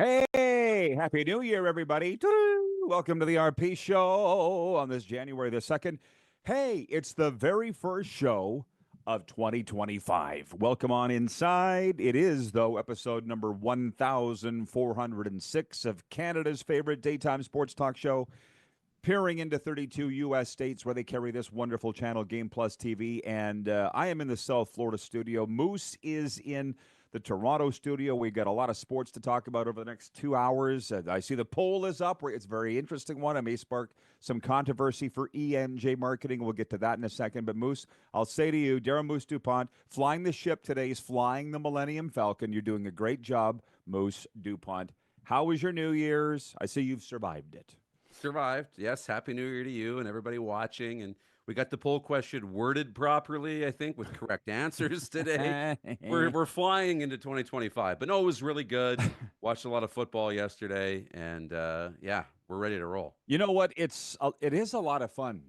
Hey, Happy New Year, everybody. Doo-doo. Welcome to the RP show on this January the 2nd. Hey, it's the very first show of 2025. Welcome on inside. It is, though, episode number 1406 of Canada's favorite daytime sports talk show, peering into 32 U.S. states where they carry this wonderful channel, Game Plus TV. And I am in the South Florida studio. Moose is in the Toronto studio. We've got a lot of sports to talk about over the next 2 hours. I see the poll is up. It's a very interesting one. It may spark some controversy for EMJ marketing. We'll get to that in a second. But Moose, I'll say to you, Darren Moose DuPont, flying the ship today is flying the Millennium Falcon. You're doing a great job, Moose DuPont. How was your New Year's? I see you've survived it. Survived. Yes. Happy New Year to you and everybody watching. And we got the poll question worded properly, I think, with correct answers today. We're flying into 2025. But no, it was really good. Watched a lot of football yesterday, and yeah, we're ready to roll. You know what? It is a lot of fun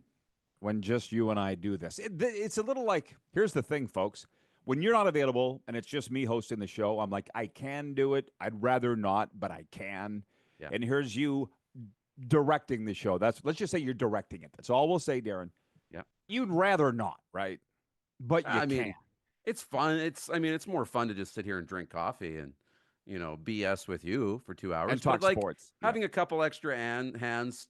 when just you and I do this. It's a little like, here's the thing, folks. When you're not available and it's just me hosting the show, I'm like, I can do it. I'd rather not, but I can. Yeah. And here's you directing the show. Let's just say you're directing it. That's all we'll say, Darren. Yeah. You'd rather not, right? But you can. It's fun. It's more fun to just sit here and drink coffee and, BS with you for 2 hours. And talk sports. Having a couple extra hands,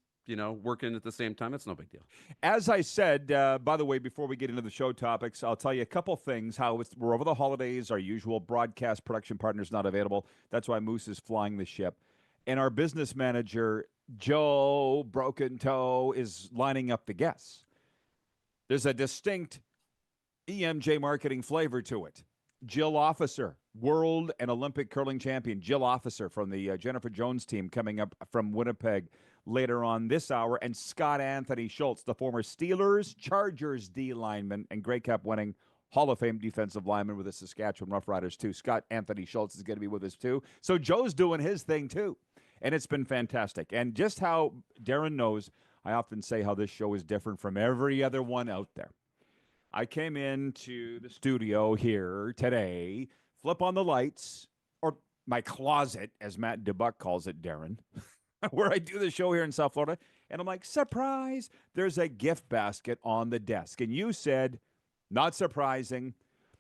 working at the same time, it's no big deal. As I said, by the way, before we get into the show topics, I'll tell you a couple things. We're over the holidays. Our usual broadcast production partner's not available. That's why Moose is flying the ship. And our business manager, Joe Broken Toe, is lining up the guests. There's a distinct EMJ marketing flavor to it. Jill Officer, world and Olympic curling champion, Jill Officer from the Jennifer Jones team, coming up from Winnipeg later on this hour. And Scott Anthony Schultz, the former Steelers, Chargers D lineman and Grey Cup winning Hall of Fame defensive lineman with the Saskatchewan Roughriders too. Scott Anthony Schultz is going to be with us too. So Joe's doing his thing too. And it's been fantastic. And just how Darren knows, I often say how this show is different from every other one out there. I came into the studio here today, flip on the lights, or my closet, as Matt DeBuck calls it, Darren, where I do the show here in South Florida. And I'm like, surprise, there's a gift basket on the desk. And you said, not surprising.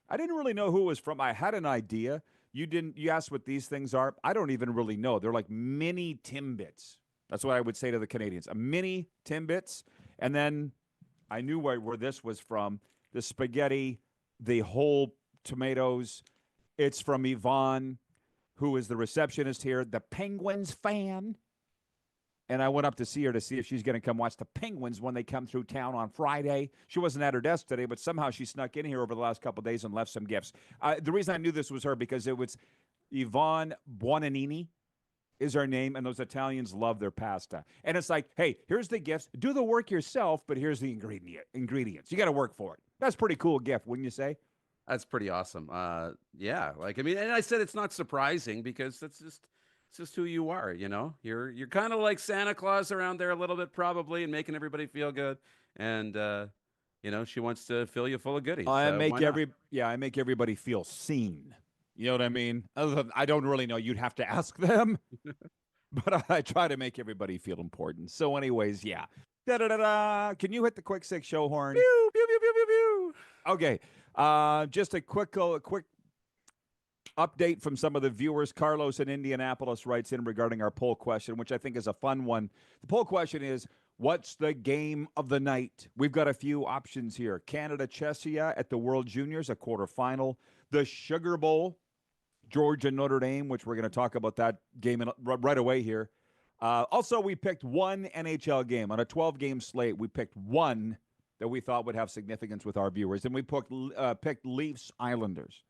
I didn't really know who it was from. I had an idea. You asked what these things are. I don't even really know. They're like mini Timbits. That's what I would say to the Canadians. A mini Timbits. And then I knew where this was from. The spaghetti, the whole tomatoes. It's from Yvonne, who is the receptionist here, the Penguins fan. And I went up to see her to see if she's going to come watch the Penguins when they come through town on Friday. She wasn't at her desk today, but somehow she snuck in here over the last couple of days and left some gifts. The reason I knew this was her because it was Yvonne Buonanini is her name, and those Italians love their pasta. And it's like, hey, here's the gifts. Do the work yourself, but here's the ingredients. You got to work for it. That's a pretty cool gift, wouldn't you say? That's pretty awesome. Yeah. And I said it's not surprising because it's just who you are, You're kind of like Santa Claus around there a little bit probably and making everybody feel good. And she wants to fill you full of goodies. I make everybody feel seen. You know what I mean? Other than, I don't really know. You'd have to ask them. But I try to make everybody feel important. So anyways, yeah. Da-da-da-da. Can you hit the quick six show horn? Pew, pew, pew, pew, pew, pew. Okay. Just a quick update from some of the viewers. Carlos in Indianapolis writes in regarding our poll question, which I think is a fun one. The poll question is, what's the game of the night? We've got a few options here. Canada, Czechia at the World Juniors, a quarterfinal. The Sugar Bowl, Georgia, Notre Dame, which we're going to talk about that game right away here. Also, we picked one NHL game. On a 12-game slate, we picked one that we thought would have significance with our viewers. And we picked Leafs Islanders.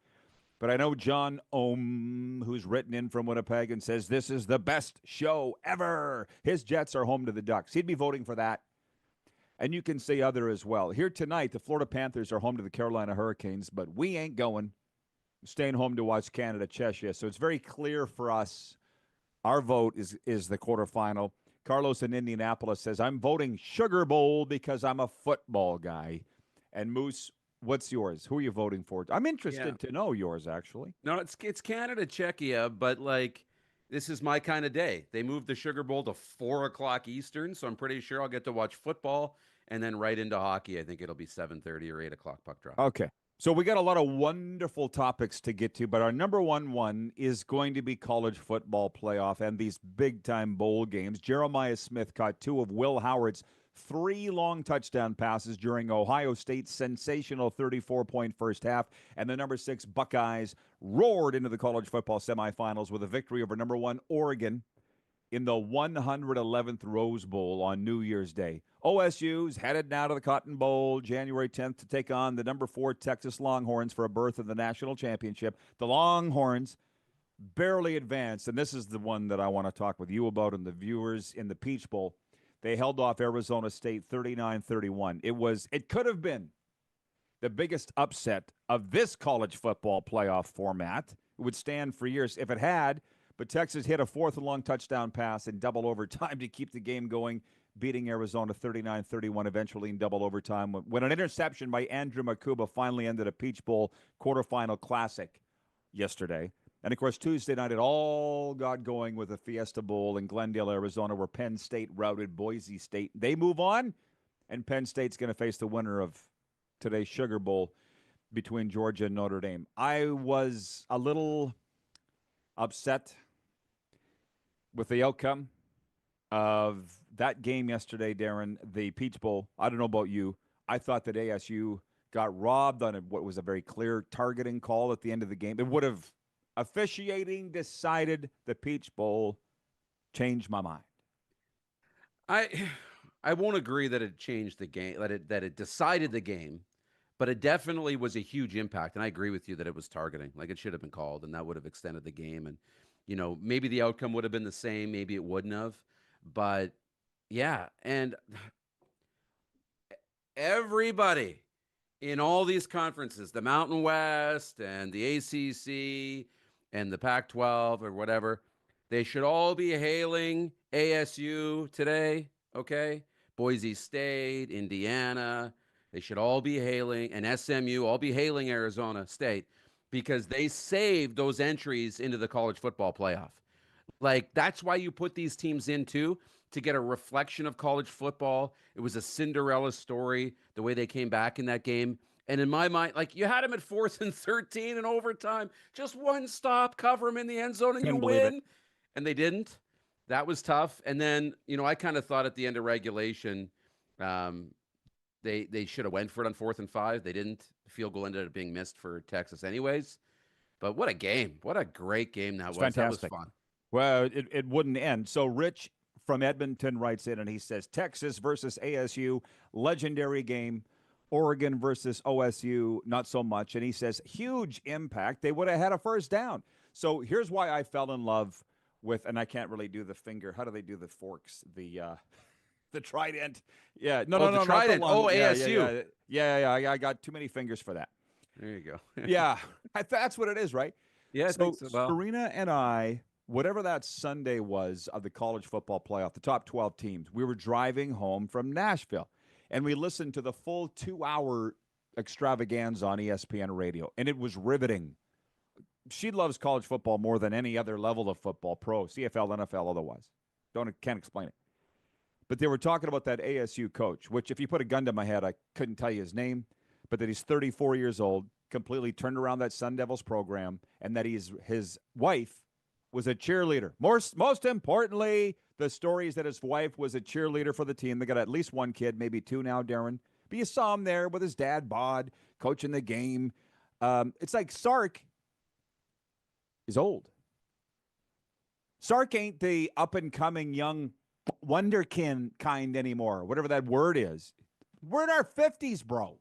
But I know John Ohm, who's written in from Winnipeg and says this is the best show ever. His Jets are home to the Ducks. He'd be voting for that. And you can say other as well. Here tonight, the Florida Panthers are home to the Carolina Hurricanes, but we ain't going. Staying home to watch Canada, Czechia. So it's very clear for us. Our vote is the quarterfinal. Carlos in Indianapolis says, I'm voting Sugar Bowl because I'm a football guy. And Moose, what's yours? Who are you voting for? I'm interested to know yours, actually. No, it's Canada, Czechia, but This is my kind of day. They moved the Sugar Bowl to 4 o'clock Eastern, so I'm pretty sure I'll get to watch football and then right into hockey. I think it'll be 7:30 or 8 o'clock puck drop. Okay. So we got a lot of wonderful topics to get to, but our number one is going to be college football playoff and these big-time bowl games. Jeremiah Smith caught 2 of Will Howard's 3 long touchdown passes during Ohio State's sensational 34-point first half, and the number 6 Buckeyes roared into the college football semifinals with a victory over number 1 Oregon in the 111th Rose Bowl on New Year's Day. OSU's headed now to the Cotton Bowl January 10th to take on the number 4 Texas Longhorns for a berth in the national championship. The Longhorns barely advanced, and this is the one that I want to talk with you about and the viewers in the Peach Bowl. They held off Arizona State 39-31. It could have been the biggest upset of this college football playoff format. It would stand for years if it had, but Texas hit a 4th and long touchdown pass in double overtime to keep the game going, beating Arizona 39-31 eventually in double overtime when an interception by Andrew Makuba finally ended a Peach Bowl quarterfinal classic yesterday. And, of course, Tuesday night it all got going with the Fiesta Bowl in Glendale, Arizona, where Penn State routed Boise State. They move on, and Penn State's going to face the winner of today's Sugar Bowl between Georgia and Notre Dame. I was a little upset with the outcome of that game yesterday, Darren, the Peach Bowl. I don't know about you. I thought that ASU got robbed on what was a very clear targeting call at the end of the game. It would have officiating decided the Peach Bowl, changed my mind. I won't agree that it changed the game, that it decided the game, but it definitely was a huge impact. And I agree with you that it was targeting. Like, it should have been called, and that would have extended the game. And, maybe the outcome would have been the same. Maybe it wouldn't have. But, yeah. And everybody in all these conferences, the Mountain West and the ACC and the Pac-12 or whatever, they should all be hailing ASU today, okay? Boise State, Indiana, they should all be hailing, and SMU, all be hailing Arizona State, because they saved those entries into the college football playoff. Like, that's why you put these teams in, too, to get a reflection of college football. It was a Cinderella story, the way they came back in that game. And in my mind, like, you had them at 4th and 13 in overtime. Just one stop, cover them in the end zone, and you win. And they didn't. That was tough. And then, I kind of thought at the end of regulation, they should have went for it on 4th and 5. They didn't. The field goal ended up being missed for Texas anyways. But what a game. What a great game that was. Fantastic. That was fun. Well, it wouldn't end. So Rich from Edmonton writes in, and he says, Texas versus ASU, legendary game. Oregon versus OSU, not so much. And he says, huge impact. They would have had a first down. So here's why I fell in love with, and I can't really do the finger. How do they do the forks? The trident. Yeah. No, the trident. ASU. Yeah. I got too many fingers for that. There you go. Yeah. That's what it is, right? Yeah. So Serena and I, whatever that Sunday was of the college football playoff, the top 12 teams, we were driving home from Nashville. And we listened to the full 2-hour extravaganza on ESPN radio, and it was riveting. She loves college football more than any other level of football, pro, CFL, NFL, otherwise. Can't explain it. But they were talking about that ASU coach, which if you put a gun to my head, I couldn't tell you his name, but that he's 34 years old, completely turned around that Sun Devils program, and that his wife was a cheerleader. Most importantly, the story is that his wife was a cheerleader for the team. They got at least one kid, maybe 2 now, Darren. But you saw him there with his dad, Bod, coaching the game. It's like Sark is old. Sark ain't the up-and-coming young wonderkin kind anymore, whatever that word is. We're in our 50s, bro.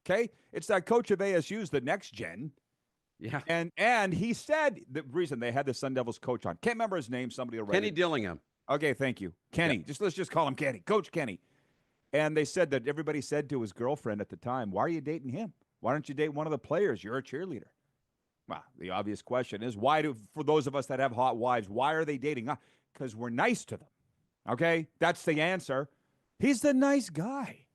Okay? It's that coach of ASU's the next gen. Yeah. And he said the reason they had the Sun Devils coach on. Can't remember his name. Somebody already. Kenny Dillingham. Okay, thank you. Kenny. Yeah. Let's just call him Kenny. Coach Kenny. And they said that everybody said to his girlfriend at the time, why are you dating him? Why don't you date one of the players? You're a cheerleader. Well, the obvious question is, for those of us that have hot wives, why are they dating? Because we're nice to them. Okay? That's the answer. He's the nice guy.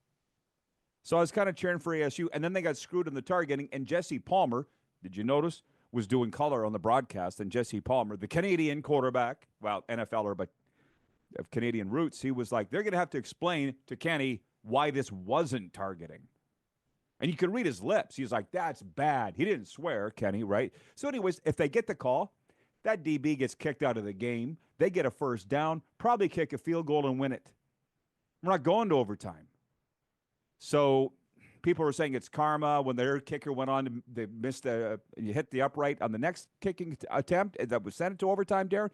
So I was kind of cheering for ASU. And then they got screwed in the targeting. And Jesse Palmer, did you notice, was doing color on the broadcast, and Jesse Palmer, the Canadian quarterback, well, NFLer, but of Canadian roots, he was like, they're going to have to explain to Kenny why this wasn't targeting. And you can read his lips. He's like, that's bad. He didn't swear, Kenny, right? So anyways, if they get the call, that DB gets kicked out of the game. They get a first down, probably kick a field goal and win it. We're not going to overtime. So people were saying it's karma when their kicker went on, they missed you hit the upright on the next kicking attempt that was sent to overtime, Darren.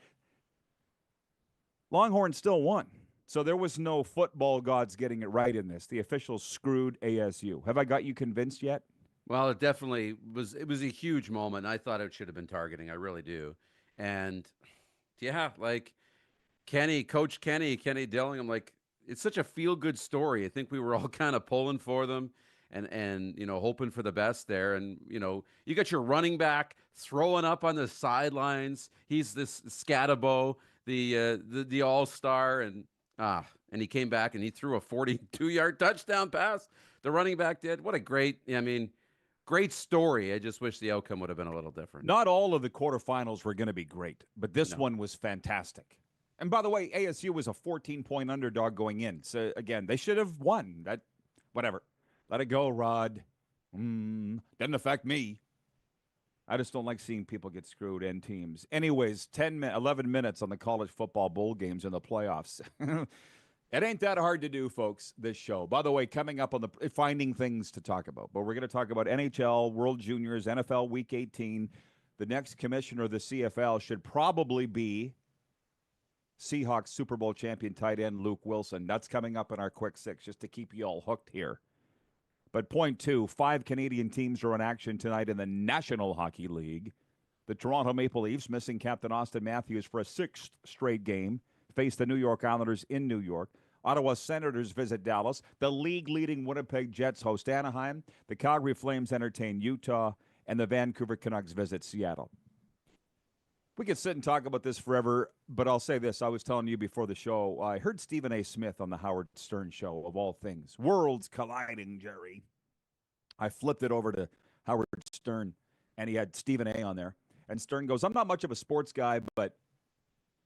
Longhorns still won. So there was no football gods getting it right in this. The officials screwed ASU. Have I got you convinced yet? Well, it definitely was. It was a huge moment. I thought it should have been targeting. I really do. And yeah, like Coach Kenny Dillingham, like it's such a feel-good story. I think we were all kind of pulling for them and hoping for the best there. And you got your running back throwing up on the sidelines. He's this Scatabo, the all-star, and he came back and he threw a 42-yard touchdown pass. The running back did. What a great story. I just wish the outcome would have been a little different. Not all of the quarterfinals were going to be great, but this one was fantastic. And by the way, ASU was a 14-point underdog going in. So again, they should have won. That, whatever. Let it go, Rod. Doesn't affect me. I just don't like seeing people get screwed and teams. Anyways, 11 minutes on the college football bowl games in the playoffs. It ain't that hard to do, folks, this show. By the way, coming up on the finding things to talk about. But we're going to talk about NHL, World Juniors, NFL Week 18. The next commissioner of the CFL should probably be Seahawks Super Bowl champion tight end Luke Wilson. That's coming up in our quick six, just to keep you all hooked here. But point two, 5 Canadian teams are in action tonight in the National Hockey League. The Toronto Maple Leafs, missing captain Austin Matthews for a 6th straight game, face the New York Islanders in New York. Ottawa Senators visit Dallas. The league-leading Winnipeg Jets host Anaheim. The Calgary Flames entertain Utah. And the Vancouver Canucks visit Seattle. We could sit and talk about this forever, but I'll say this. I was telling you before the show, I heard Stephen A. Smith on the Howard Stern show, of all things. Worlds colliding, Jerry. I flipped it over to Howard Stern, and he had Stephen A. on there. And Stern goes, I'm not much of a sports guy, but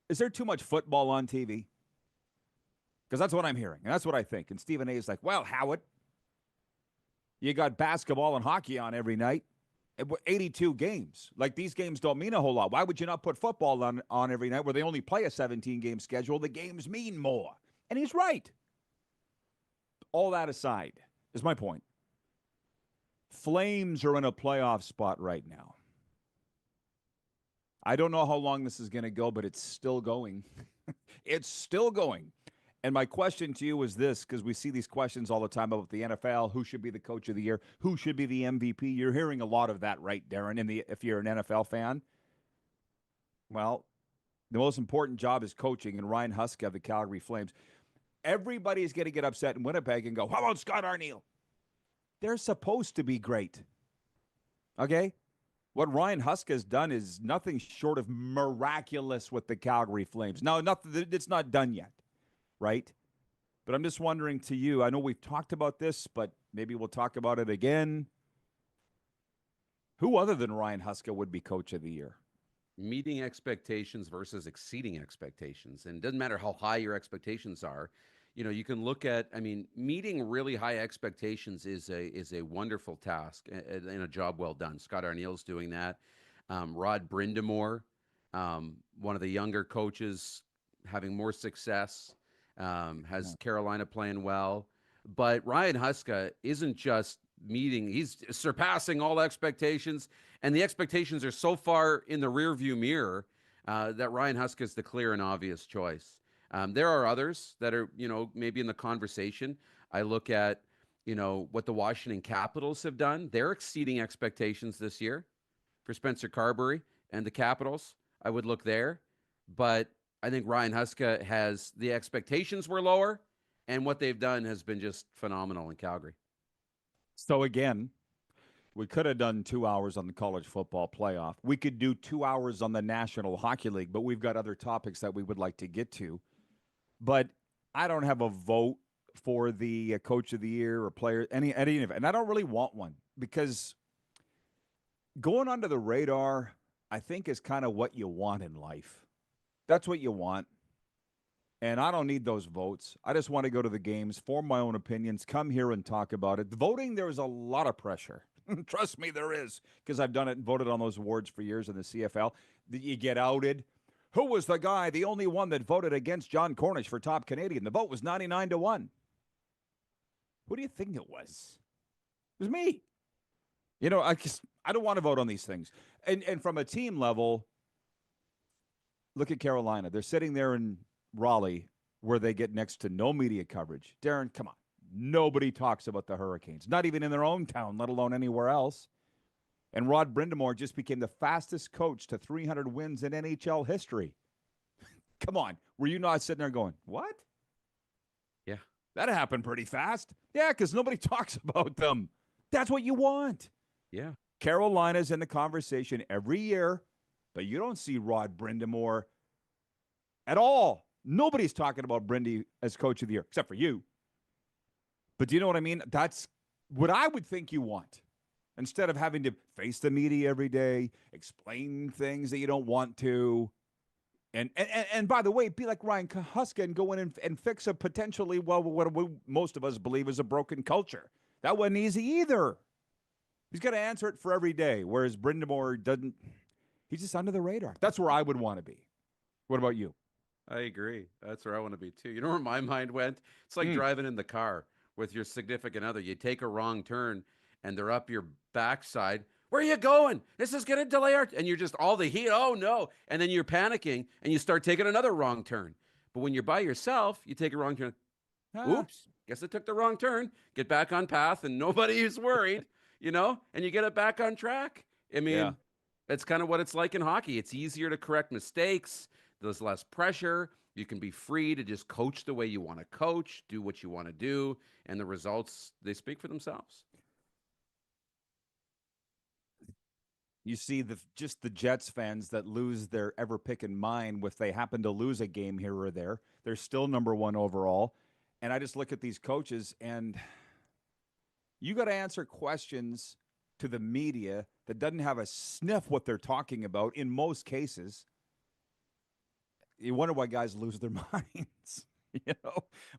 is there too much football on TV? Because that's what I'm hearing, and that's what I think. And Stephen A. is like, well, Howard, you got basketball and hockey on every night. 82 games. Like, these games don't mean a whole lot. Why would you not put football on every night where they only play a 17-game schedule? The games mean more. And he's right. All that aside is my point. Flames are in a playoff spot right now. I don't know how long this is going to go, but it's still going. It's still going. And my question to you is this, because we see these questions all the time about the NFL, who should be the coach of the year, who should be the MVP. You're hearing a lot of that, right, Darren, if you're an NFL fan? Well, the most important job is coaching, and Ryan Huska of the Calgary Flames. Everybody's going to get upset in Winnipeg and go, how about Scott Arniel? They're supposed to be great. Okay? What Ryan Huska has done is nothing short of miraculous with the Calgary Flames. Now, it's not done yet. Right? But I'm just wondering to you, I know we've talked about this, but maybe we'll talk about it again. Who other than Ryan Huska would be coach of the year? Meeting expectations versus exceeding expectations. And it doesn't matter how high your expectations are. You can look at, meeting really high expectations is a wonderful task and a job well done. Scott Arniel's doing that. Rod Brindamore, one of the younger coaches, having more success. Has Carolina playing well. But Ryan Huska isn't just he's surpassing all expectations, and the expectations are so far in the rearview mirror that Ryan Huska is the clear and obvious choice. There are others that are, maybe in the conversation. I look at, what the Washington Capitals have done. They're exceeding expectations this year for Spencer Carberry and the Capitals. I would look there, but I think Ryan Huska the expectations were lower, and what they've done has been just phenomenal in Calgary. So again, we could have done 2 hours on the college football playoff. We could do 2 hours on the National Hockey League, but we've got other topics that we would like to get to. But I don't have a vote for the coach of the year or player, any of it. And I don't really want one because going under the radar, I think, is kind of what you want in life. That's what you want. And I don't need those votes. I just want to go to the games, form my own opinions, come here and talk about it. The voting, there is a lot of pressure. Trust me, there is, because I've done it and voted on those awards for years in the CFL. You get outed. Who was the guy, the only one that voted against John Cornish for top Canadian? The vote was 99-1. Who do you think it was? It was me. I don't want to vote on these things. And from a team level, look at Carolina. They're sitting there in Raleigh where they get next to no media coverage. Darren, come on. Nobody talks about the Hurricanes, not even in their own town, let alone anywhere else. And Rod Brindamore just became the fastest coach to 300 wins in NHL history. Come on. Were you not sitting there going, what? Yeah. That happened pretty fast. Yeah, because nobody talks about them. That's what you want. Yeah. Carolina's in the conversation every year, but you don't see Rod Brindamore at all. Nobody's talking about Brindy as coach of the year, except for you. But do you know what I mean? That's what I would think you want. Instead of having to face the media every day, explain things that you don't want to. And by the way, be like Ryan Huska and go in and fix a potentially, what most of us believe is a broken culture. That wasn't easy either. He's got to answer it for every day, whereas Brindamore doesn't. He's just under the radar. That's where I would want to be. What about you? I agree. That's where I want to be too. You know where my mind went? It's like driving in the car with your significant other. You take a wrong turn and they're up your backside. Where are you going? This is going to delay our... And you're just all the heat. Oh, no. And then you're panicking and you start taking another wrong turn. But when you're by yourself, you take a wrong turn. Oops. Guess I took the wrong turn. Get back on path and nobody is worried, and you get it back on track. I mean, that's kind of what it's like in hockey. It's easier to correct mistakes. There's less pressure. You can be free to just coach the way you want to coach, do what you want to do, and the results, they speak for themselves. You see just the Jets fans that lose their ever-picking mind if they happen to lose a game here or there. They're still number one overall. And I just look at these coaches, and you got to answer questions to the media that doesn't have a sniff what they're talking about in most cases. You wonder why guys lose their minds,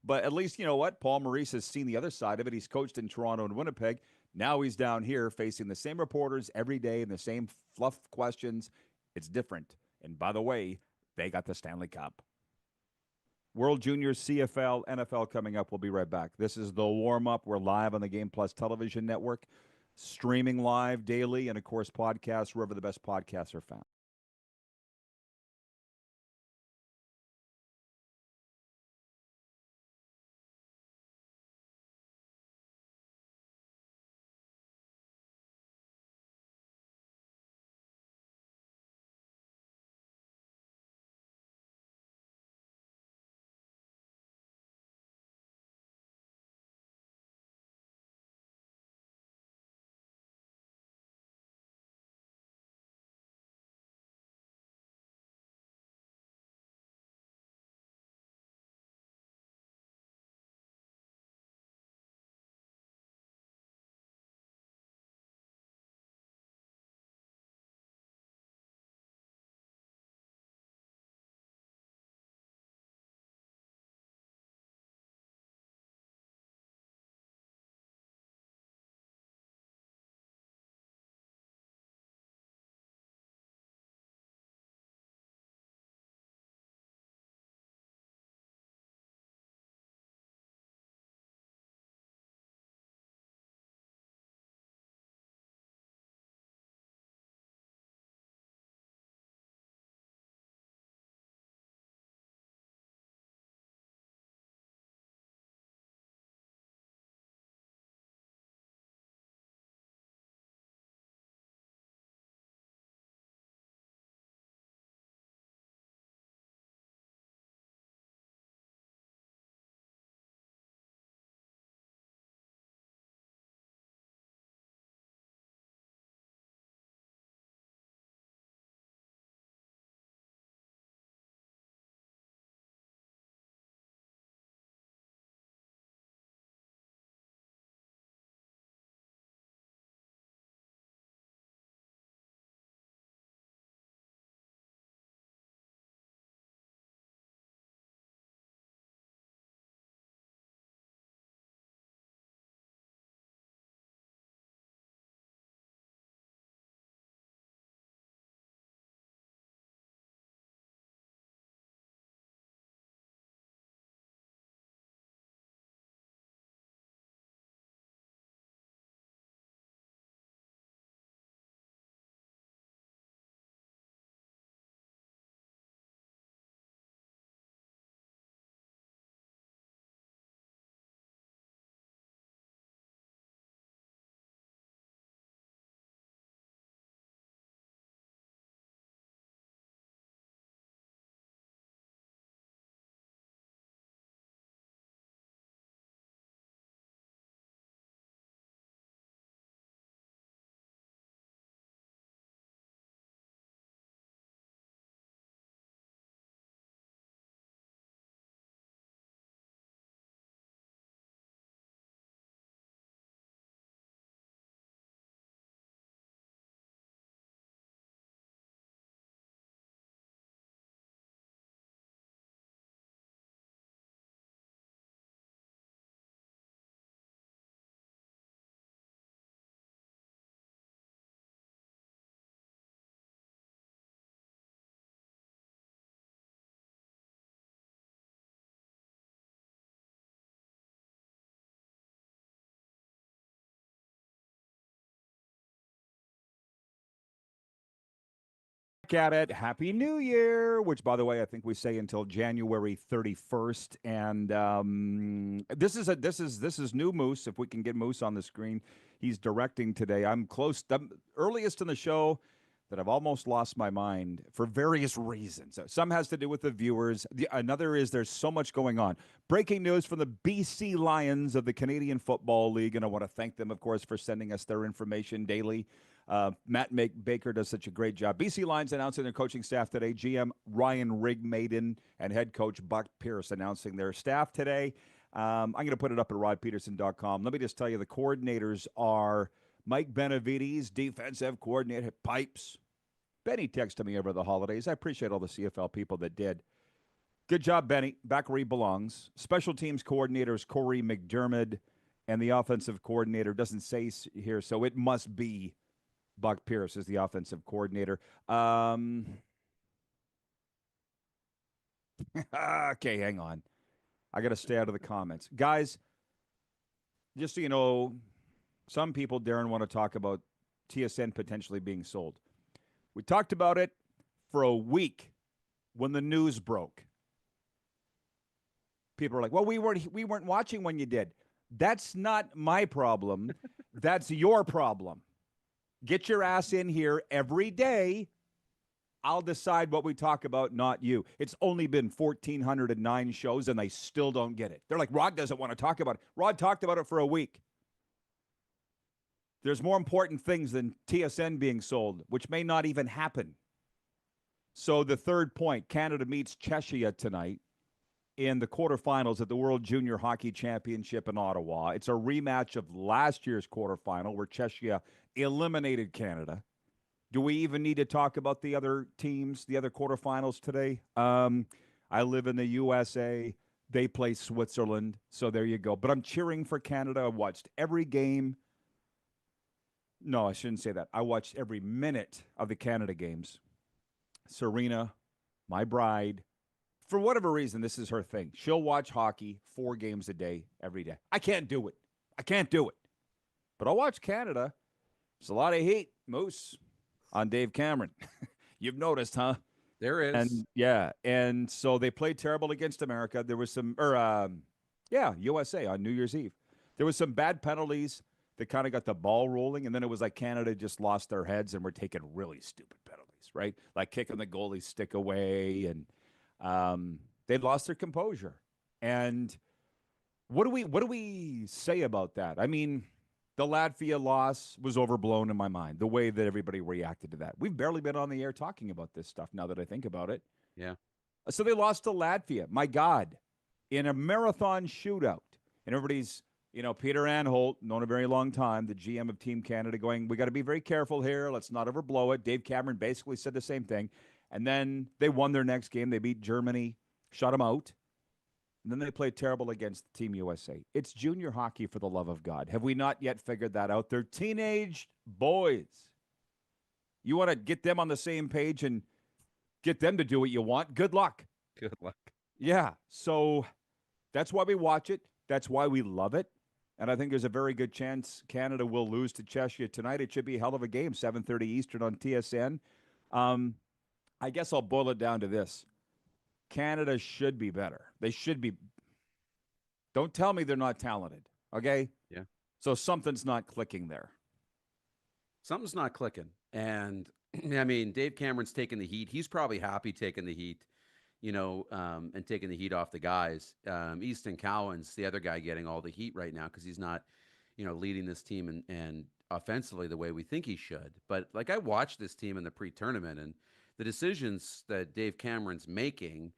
But at least, you know what? Paul Maurice has seen the other side of it. He's coached in Toronto and Winnipeg. Now he's down here facing the same reporters every day and the same fluff questions. It's different. And by the way, they got the Stanley Cup. World Juniors, CFL, NFL coming up. We'll be right back. This is the warm-up. We're live on the Game Plus television network, streaming live daily, and, of course, podcasts wherever the best podcasts are found. At it. Happy New Year, which, by the way, I think we say until January 31st. And this is new Moose. If we can get Moose on the screen, he's directing today. I'm close. I'm earliest in the show that I've almost lost my mind for various reasons. Some has to do with the viewers. Another is there's so much going on. Breaking news from the BC Lions of the Canadian Football League, and I want to thank them, of course, for sending us their information daily. Matt Baker does such a great job. BC Lions announcing their coaching staff today. GM Ryan Rigmaiden and head coach Buck Pierce announcing their staff today. I'm going to put it up at rodpeterson.com. Let me just tell you, the coordinators are Mike Benavides, defensive coordinator, Pipes. Benny texted me over the holidays. I appreciate all the CFL people that did. Good job, Benny. Back where he belongs. Special teams coordinators Corey McDermott, and the offensive coordinator doesn't say here, so it must be Buck Pierce is the offensive coordinator. Okay, hang on. I got to stay out of the comments. Guys, just so you know, some people, Darren, want to talk about TSN potentially being sold. We talked about it for a week when the news broke. People are like, well, we weren't watching when you did. That's not my problem. That's your problem. Get your ass in here every day. I'll decide what we talk about, not you. It's only been 1,409 shows, and they still don't get it. They're like, Rod doesn't want to talk about it. Rod talked about it for a week. There's more important things than TSN being sold, which may not even happen. So the third point, Canada meets Czechia tonight in the quarterfinals at the World Junior Hockey Championship in Ottawa. It's a rematch of last year's quarterfinal where Czechia eliminated Canada. Do we even need to talk about the other teams, the other quarterfinals today? I live in the USA. They play Switzerland, so there you go. But I'm cheering for Canada. I watched every game. No, I shouldn't say that. I watched every minute of the Canada games. Serena, my bride, for whatever reason, this is her thing. She'll watch hockey 4 games a day, every day. I can't do it. But I'll watch Canada. There's a lot of heat, Moose, on Dave Cameron. You've noticed, huh? There is. And yeah, and so they played terrible against America. There was some, USA on New Year's Eve. There was some bad penalties that kind of got the ball rolling, and then it was like Canada just lost their heads and were taking really stupid penalties, right? Like kicking the goalie's stick away, and they'd lost their composure. And what do we say about that? I mean, the Latvia loss was overblown in my mind, the way that everybody reacted to that. We've barely been on the air talking about this stuff now that I think about it. Yeah. So they lost to Latvia, my God, in a marathon shootout. And everybody's, Peter Anholt, known a very long time, the GM of Team Canada, going, we got to be very careful here. Let's not overblow it. Dave Cameron basically said the same thing. And then they won their next game. They beat Germany, shut them out. And then they played terrible against Team USA. It's junior hockey, for the love of God. Have we not yet figured that out? They're teenage boys. You want to get them on the same page and get them to do what you want? Good luck. Good luck. Yeah. So that's why we watch it. That's why we love it. And I think there's a very good chance Canada will lose to Czechia tonight. It should be a hell of a game, 7:30 Eastern on TSN. I guess I'll boil it down to this. Canada should be better. They should be. Don't tell me they're not talented, okay? Yeah. So something's not clicking there. Something's not clicking. And, I mean, Dave Cameron's taking the heat. He's probably happy taking the heat, and taking the heat off the guys. Easton Cowan's the other guy getting all the heat right now because he's not, leading this team and offensively the way we think he should. But, I watched this team in the pre-tournament, and the decisions that Dave Cameron's making,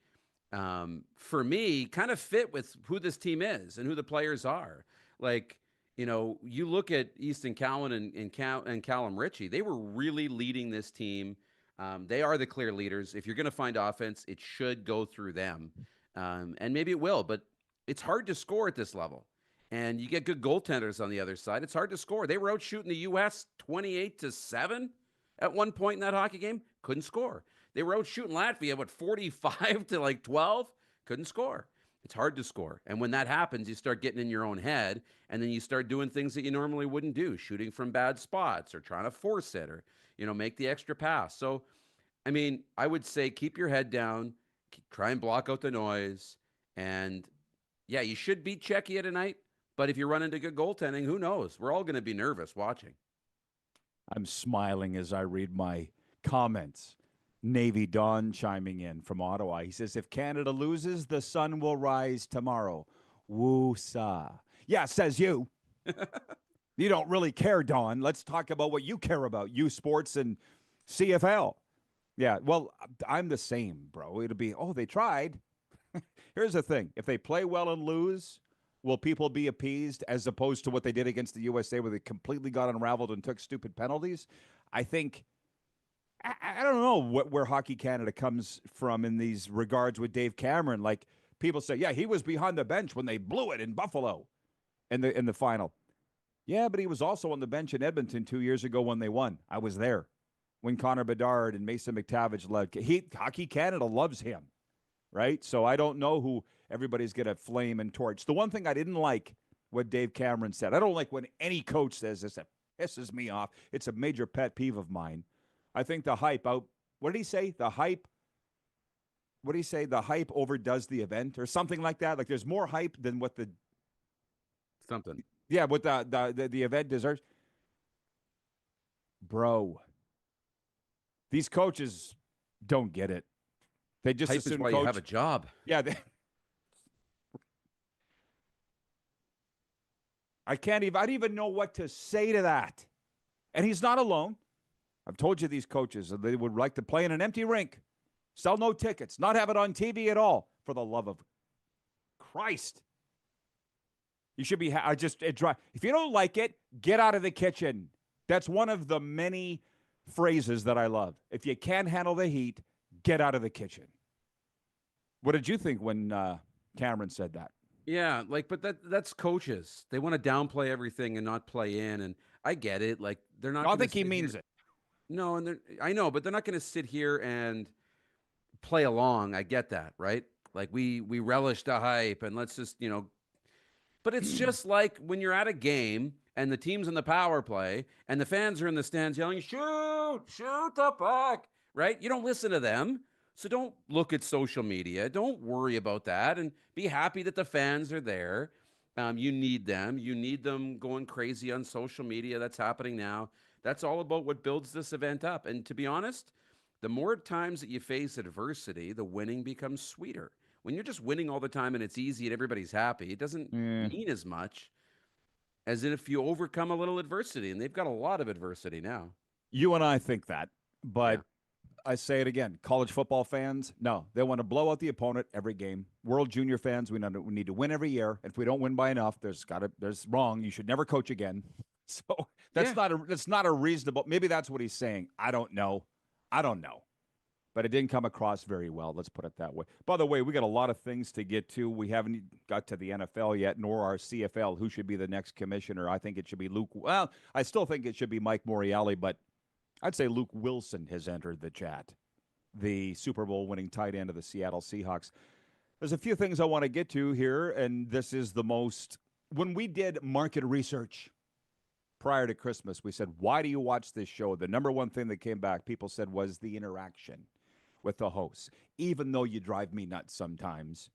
for me, kind of fit with who this team is and who the players are. You look at Easton Cowan and Callum Ritchie, they were really leading this team. They are the clear leaders. If you're going to find offense, it should go through them. And maybe it will, but it's hard to score at this level. And you get good goaltenders on the other side. It's hard to score. They were out shooting the U.S. 28-7 at one point in that hockey game. Couldn't score. They were out shooting Latvia, 45-12? Couldn't score. It's hard to score. And when that happens, you start getting in your own head, and then you start doing things that you normally wouldn't do, shooting from bad spots or trying to force it or, make the extra pass. So I mean, I would say keep your head down, try and block out the noise. And yeah, you should beat Czechia tonight. But if you run into good goaltending, who knows? We're all going to be nervous watching. I'm smiling as I read my comments. Navy Don chiming in from Ottawa. He says, if Canada loses, the sun will rise tomorrow. Woo-sa. Yeah, says you. You don't really care, Don. Let's talk about what you care about, U Sports and CFL. Yeah, well, I'm the same, bro. It'll be, oh, they tried. Here's the thing. If they play well and lose, will people be appeased as opposed to what they did against the USA where they completely got unraveled and took stupid penalties? I think, I don't know where Hockey Canada comes from in these regards with Dave Cameron. Like, people say, yeah, he was behind the bench when they blew it in Buffalo in the final. Yeah, but he was also on the bench in Edmonton 2 years ago when they won. I was there when Connor Bedard and Mason McTavish led. Hockey Canada loves him, right? So I don't know who everybody's going to flame and torch. The one thing I didn't like what Dave Cameron said, I don't like when any coach says this. It pisses me off. It's a major pet peeve of mine. I think the hype out. What did he say? The hype. What did he say? The hype overdoes the event or something like that. Like there's more hype than what the something. Yeah, what the event deserves. Bro, these coaches don't get it. They just hype assume is why you have a job. Yeah, I don't even know what to say to that. And he's not alone. I've told you these coaches, they would like to play in an empty rink, sell no tickets, not have it on TV at all. For the love of Christ. You should be, if you don't like it, get out of the kitchen. That's one of the many phrases that I love. If you can't handle the heat, get out of the kitchen. What did you think when Cameron said that? Yeah, but that's coaches. They want to downplay everything and not play in. And I get it. Like they're not. I don't think he means it. No, and I know, but they're not going to sit here and play along. I get that, right? Like we relish the hype, and let's just But it's just like when you're at a game and the team's in the power play and the fans are in the stands yelling, shoot the puck, right? You don't listen to them. So don't look at social media. Don't worry about that and be happy that the fans are there. You need them. You need them going crazy on social media. That's happening now. That's all about what builds this event up. And to be honest, the more times that you face adversity, the winning becomes sweeter. When you're just winning all the time and it's easy and everybody's happy, it doesn't mean as much as if you overcome a little adversity. And they've got a lot of adversity now. You and I think that, but I say it again. College football fans, no, they want to blow out the opponent every game. World junior fans, we need to win every year. If we don't win by enough, there's wrong. You should never coach again. So that's not a reasonable. Maybe that's what he's saying. I don't know. But it didn't come across very well. Let's put it that way. By the way, we got a lot of things to get to. We haven't got to the NFL yet, nor our CFL. Who should be the next commissioner? I think it should be Luke. Well, I still think it should be Mike Morreale, but I'd say Luke Wilson has entered the chat, the Super Bowl winning tight end of the Seattle Seahawks. There's a few things I want to get to here, and this is the most. When we did market research prior to Christmas, we said, why do you watch this show? The number one thing that came back, people said, was the interaction with the hosts, even though you drive me nuts sometimes.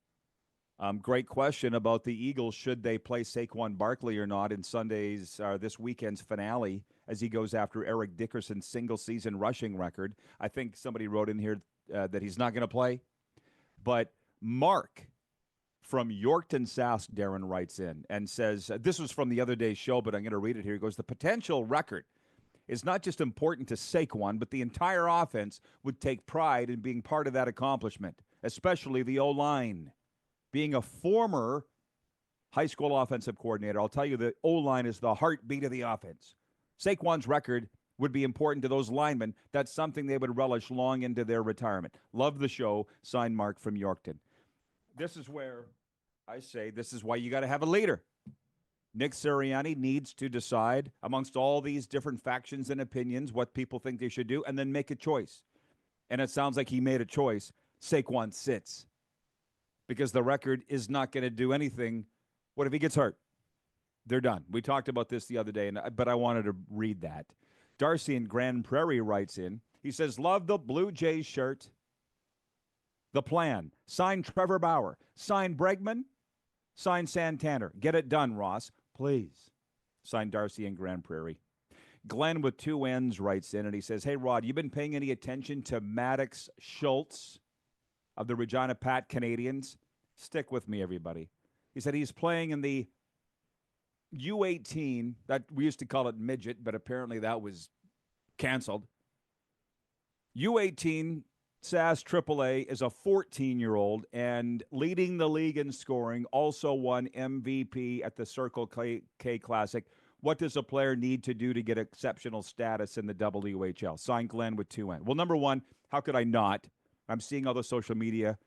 Great question about the Eagles. Should they play Saquon Barkley or not in this weekend's finale as he goes after Eric Dickerson's single-season rushing record? I think somebody wrote in here that he's not going to play. But Mark from Yorkton, Sask, Darren writes in and says, this was from the other day's show, but I'm going to read it here. He goes, the potential record is not just important to Saquon, but the entire offense would take pride in being part of that accomplishment, especially the O-line. Being a former high school offensive coordinator, I'll tell you the O-line is the heartbeat of the offense. Saquon's record would be important to those linemen. That's something they would relish long into their retirement. Love the show. Signed, Mark from Yorkton. This is where I say this is why you got to have a leader. Nick Sirianni needs to decide amongst all these different factions and opinions what people think they should do and then make a choice. And it sounds like he made a choice. Saquon sits because the record is not going to do anything. What if he gets hurt? They're done. We talked about this the other day, but I wanted to read that. Darcy in Grand Prairie writes in, He says, love the Blue Jays shirt. The plan. Sign Trevor Bauer. Sign Bregman. Sign Santander. Get it done, Ross. Please. Sign Darcy and Grand Prairie. Glenn with 2 N's writes in and he says, hey, Rod, you been paying any attention to Maddox Schultz of the Regina Pat Canadians? Stick with me, everybody. He said he's playing in the U18. That we used to call it midget, but apparently that was canceled. U18 SAS AAA is a 14-year-old and leading the league in scoring, also won MVP at the Circle K Classic. What does a player need to do to get exceptional status in the WHL? Sign Glenn with 2 N. Well, number one, how could I not? I'm seeing all the social media,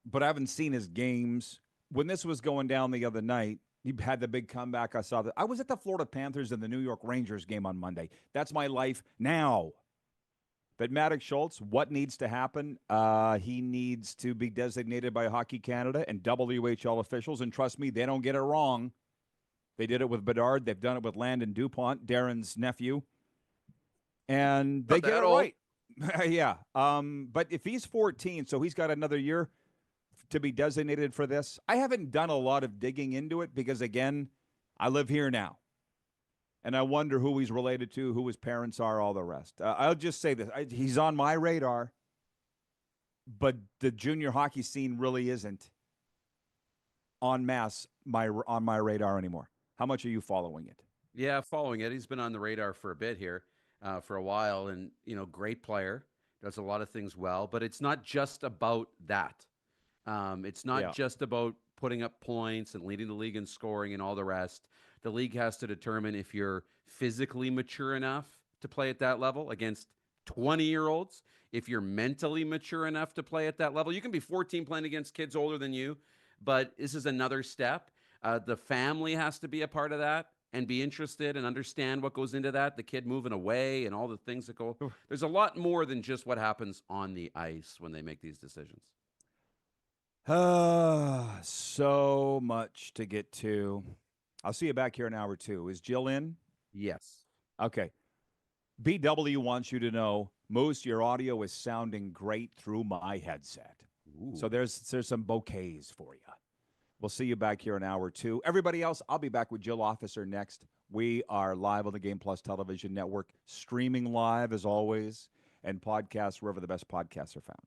but I haven't seen his games. When this was going down the other night, he had the big comeback. I saw that. I was at the Florida Panthers and the New York Rangers game on Monday. That's my life now. But Maddox Schultz, what needs to happen? He needs to be designated by Hockey Canada and WHL officials. And trust me, they don't get it wrong. They did it with Bedard. They've done it with Landon DuPont, Darren's nephew. And they get it right. Yeah. But if he's 14, so he's got another year to be designated for this. I haven't done a lot of digging into it because, again, I live here now. And I wonder who he's related to, who his parents are, all the rest. I'll just say this. He's on my radar, but the junior hockey scene really isn't en masse on my radar anymore. How much are you following it? Yeah, following it. He's been on the radar for a bit here, for a while. And, great player. Does a lot of things well. But it's not just about that. It's not just about putting up points and leading the league in scoring and all the rest. The league has to determine if you're physically mature enough to play at that level against 20-year-olds, if you're mentally mature enough to play at that level. You can be 14 playing against kids older than you, but this is another step. The family has to be a part of that and be interested and understand what goes into that, the kid moving away and all the things that go. There's a lot more than just what happens on the ice when they make these decisions. So much to get to. I'll see you back here in hour 2. Is Jill in? Yes. Okay. BW wants you to know, Moose, your audio is sounding great through my headset. Ooh. So there's some bouquets for you. We'll see you back here in hour 2. Everybody else, I'll be back with Jill Officer next. We are live on the Game Plus Television Network, streaming live as always, and podcasts wherever the best podcasts are found.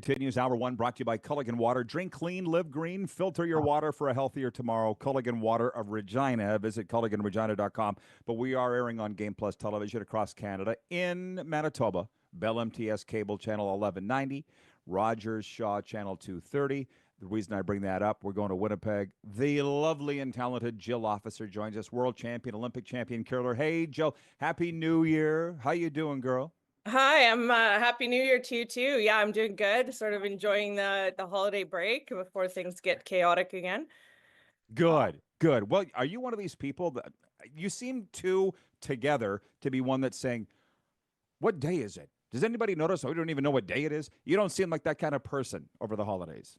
continues. Hour one brought to you by Culligan Water. Drink clean, live green, filter your water for a healthier tomorrow. Culligan Water of Regina. Visit culliganregina.com. But we are airing on Game Plus television across Canada. In Manitoba, Bell MTS Cable Channel 1190, Rogers Shaw Channel 230. The reason I bring that up, we're going to Winnipeg. The lovely and talented Jill Officer joins us, world champion, Olympic champion curler. Hey, Jill, Happy New Year. How you doing, girl? Hi, I'm Happy New Year to you too. Yeah, I'm doing good. Sort of enjoying the holiday break before things get chaotic again. Good, good. Well, are you one of these people that you seem too together to be one that's saying, what day is it? Does anybody notice? We don't even know what day it is. You don't seem like that kind of person over the holidays.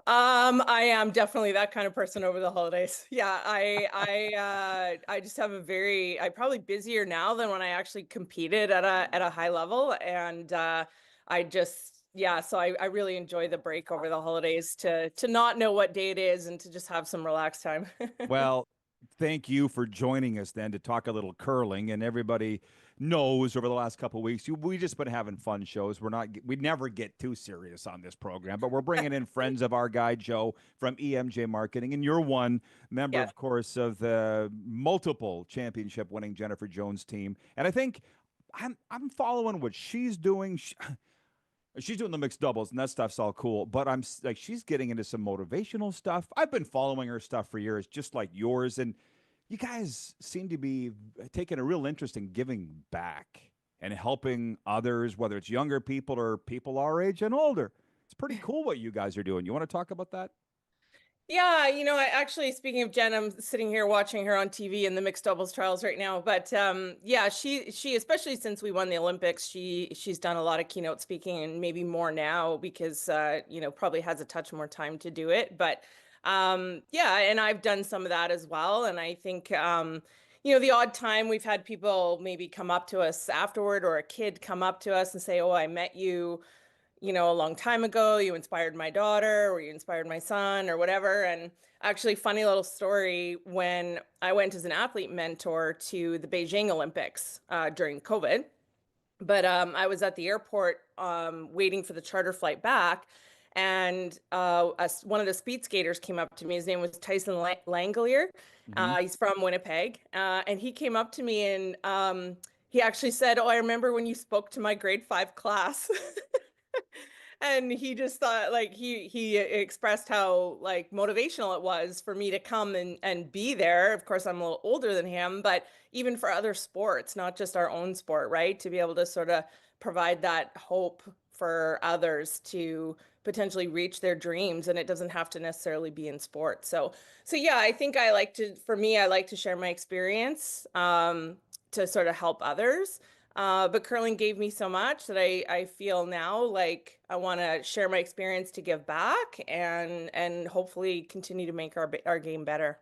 I am definitely that kind of person over the holidays. Yeah, I just have I'm probably busier now than when I actually competed at a high level, and I just yeah, so I really enjoy the break over the holidays to not know what day it is and to just have some relaxed time. Well, thank you for joining us then to talk a little curling. And everybody knows over the last couple of weeks, we just been having fun shows. We never get too serious on this program, but we're bringing in friends of our guy Joe from EMJ Marketing, and you're one member, Yeah. of course, of the multiple championship-winning Jennifer Jones team. And I think I'm following what she's doing. She's doing the mixed doubles, and that stuff's all cool. But like, she's getting into some motivational stuff. I've been following her stuff for years, just like yours. And you guys seem to be taking a real interest in giving back and helping others, whether it's younger people or people our age and older. It's pretty cool what you guys are doing. You want to talk about that? Yeah, actually, speaking of Jen, I'm sitting here watching her on TV in the mixed doubles trials right now. But yeah, she especially since we won the Olympics, she's done a lot of keynote speaking and maybe more now because probably has a touch more time to do it. But yeah, and I've done some of that as well. And I think the odd time we've had people maybe come up to us afterward, or a kid come up to us and say, "Oh, I met you a long time ago, you inspired my daughter, or you inspired my son," or whatever. And actually, funny little story, when I went as an athlete mentor to the Beijing Olympics during COVID, but I was at the airport waiting for the charter flight back, and one of the speed skaters came up to me. His name was Tyson Langelier. Mm-hmm. He's from Winnipeg, and he came up to me and he actually said, "Oh, I remember when you spoke to my grade 5 class." And he just thought, like, he expressed how like motivational it was for me to come and be there. Of course, I'm a little older than him, but even for other sports, not just our own sport, right? To be able to sort of provide that hope for others to potentially reach their dreams, and it doesn't have to necessarily be in sport. So yeah, I think I like to share my experience to sort of help others. But curling gave me so much that I feel now like I want to share my experience to give back and hopefully continue to make our game better.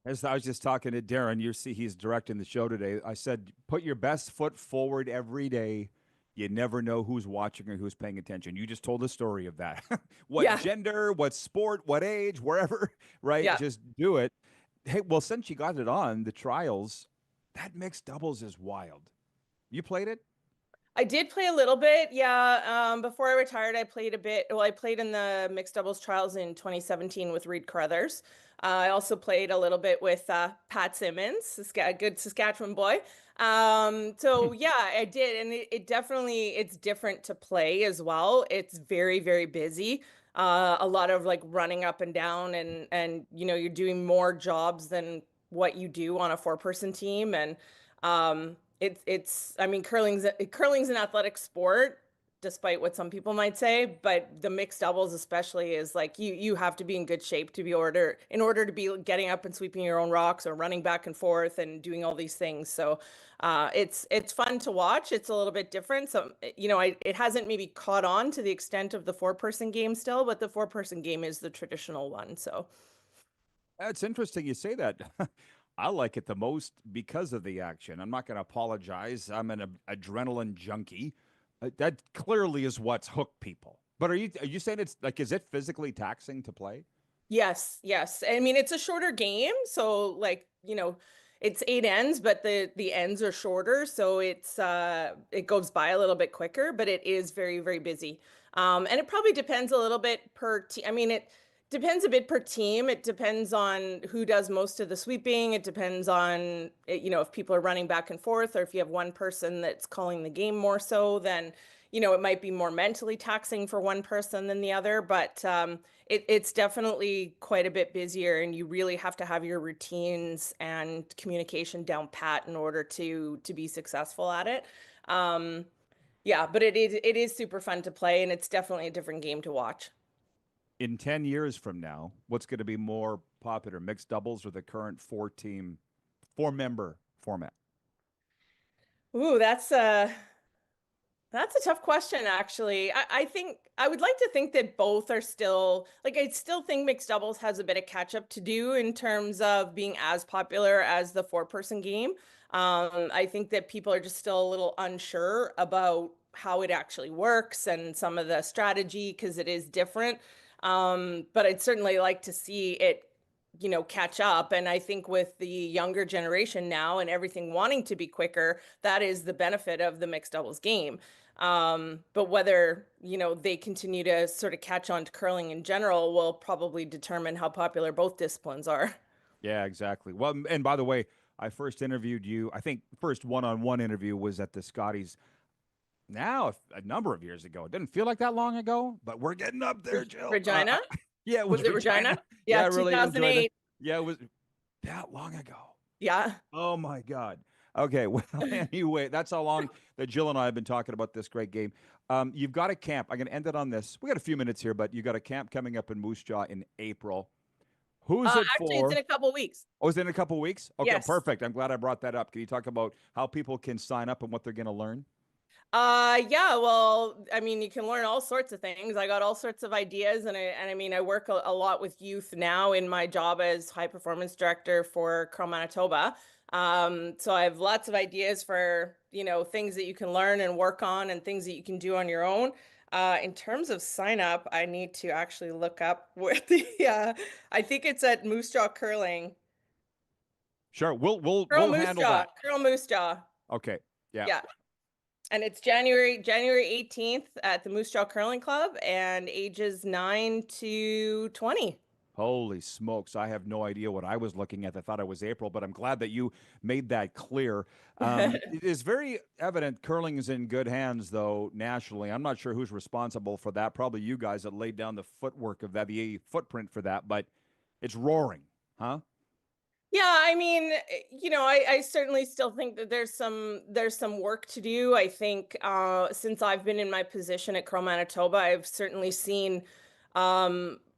As I was just talking to Darren, you see he's directing the show today. I said, put your best foot forward every day. You never know who's watching or who's paying attention. You just told a story of that. What Yeah. gender, what sport, what age, wherever, right? Yeah. Just do it. Hey, well, since you got it on the trials, that mixed doubles is wild. You played it? I did play a little bit. Yeah. Before I retired, I played a bit. Well, I played in the mixed doubles trials in 2017 with Reed Carruthers. I also played a little bit with Pat Simmons, a good Saskatchewan boy. So yeah, I did. And it's different to play as well. It's very, very busy. A lot of like running up and down, and you're doing more jobs than what you do on a 4-person team. And I mean, curling's an athletic sport, despite what some people might say, but the mixed doubles especially is like you have to be in good shape in order to be getting up and sweeping your own rocks or running back and forth and doing all these things. So it's fun to watch. It's a little bit different. So it hasn't maybe caught on to the extent of the 4-person game still, but the 4-person game is the traditional one. So That's interesting you say that. I like it the most because of the action. I'm not going to apologize. I'm an adrenaline junkie. That clearly is what's hooked people. But are you saying it's like, is it physically taxing to play? yes. I mean, it's a shorter game, so like it's 8 ends, but the ends are shorter, so it goes by a little bit quicker, but it is very, very busy. And it probably depends a little bit per team. I mean, it depends a bit per team. It depends on who does most of the sweeping. It depends on, if people are running back and forth, or if you have one person that's calling the game more so, then, it might be more mentally taxing for one person than the other. But it's definitely quite a bit busier, and you really have to have your routines and communication down pat in order to be successful at it. Yeah, but it is super fun to play, and it's definitely a different game to watch. In 10 years from now, what's going to be more popular, mixed doubles or the current four-member format? Ooh, that's a tough question, actually. I think I would like to think that both are still, like, I still think mixed doubles has a bit of catch up to do in terms of being as popular as the four-person game. I think that people are just still a little unsure about how it actually works and some of the strategy because it is different. But I'd certainly like to see it, catch up. And I think with the younger generation now and everything wanting to be quicker, that is the benefit of the mixed doubles game. But whether, they continue to sort of catch on to curling in general will probably determine how popular both disciplines are. Yeah, exactly. Well, and by the way, I first interviewed you, I think first one-on-one interview was at the Scotties now a number of years ago. It didn't feel like that long ago, but we're getting up there, Jill. Regina? Yeah, it Was was it Regina? Yeah, Yeah, I really enjoyed it. 2008. Yeah, it was that long ago. Yeah. Oh my God. Okay. Well, anyway, that's how long that Jill and I have been talking about this great game. You've got a camp. I'm going to end it on this. We got a few minutes here, but you got a camp coming up in Moose Jaw in April. Who's it Actually, it's in for? a couple weeks. Oh, is it in a couple weeks? Okay, Yes. perfect. I'm glad I brought that up. Can you talk about how people can sign up and what they're going to learn? Yeah, well, I mean, you can learn all sorts of things. I got all sorts of ideas, and I mean, I work a lot with youth now in my job as high performance director for Curl Manitoba. So I have lots of ideas for, things that you can learn and work on and things that you can do on your own. In terms of sign up, I need to actually look up where I think it's at Moose Jaw Curling. Sure, Curl we'll Moose handle Jaw, that. Curl Moose Jaw. Okay. Yeah. Yeah. And it's January 18th at the Moose Jaw Curling Club, and ages 9 to 20. Holy smokes. I have no idea what I was looking at. I thought it was April, but I'm glad that you made that clear. It is very evident curling is in good hands, though, nationally. I'm not sure who's responsible for that. Probably you guys that laid down the footwork of that, the footprint for that, but it's roaring, huh? Yeah, I mean, I certainly still think that there's some work to do. I think since I've been in my position at Curl Manitoba, I've certainly seen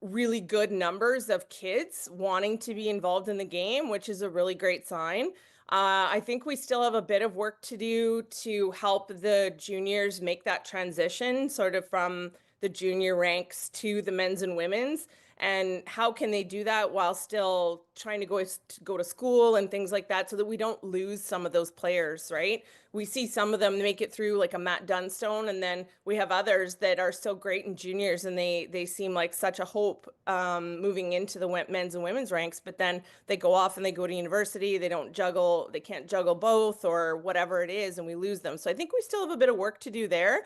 really good numbers of kids wanting to be involved in the game, which is a really great sign. I think we still have a bit of work to do to help the juniors make that transition, sort of from the junior ranks to the men's and women's. And how can they do that while still trying to go to school and things like that, so that we don't lose some of those players, right? We see some of them make it through, like a Matt Dunstone, and then we have others that are so great in juniors, and they seem like such a hope moving into the men's and women's ranks, but then they go off and they go to university, they can't juggle both or whatever it is, and we lose them. So I think we still have a bit of work to do there.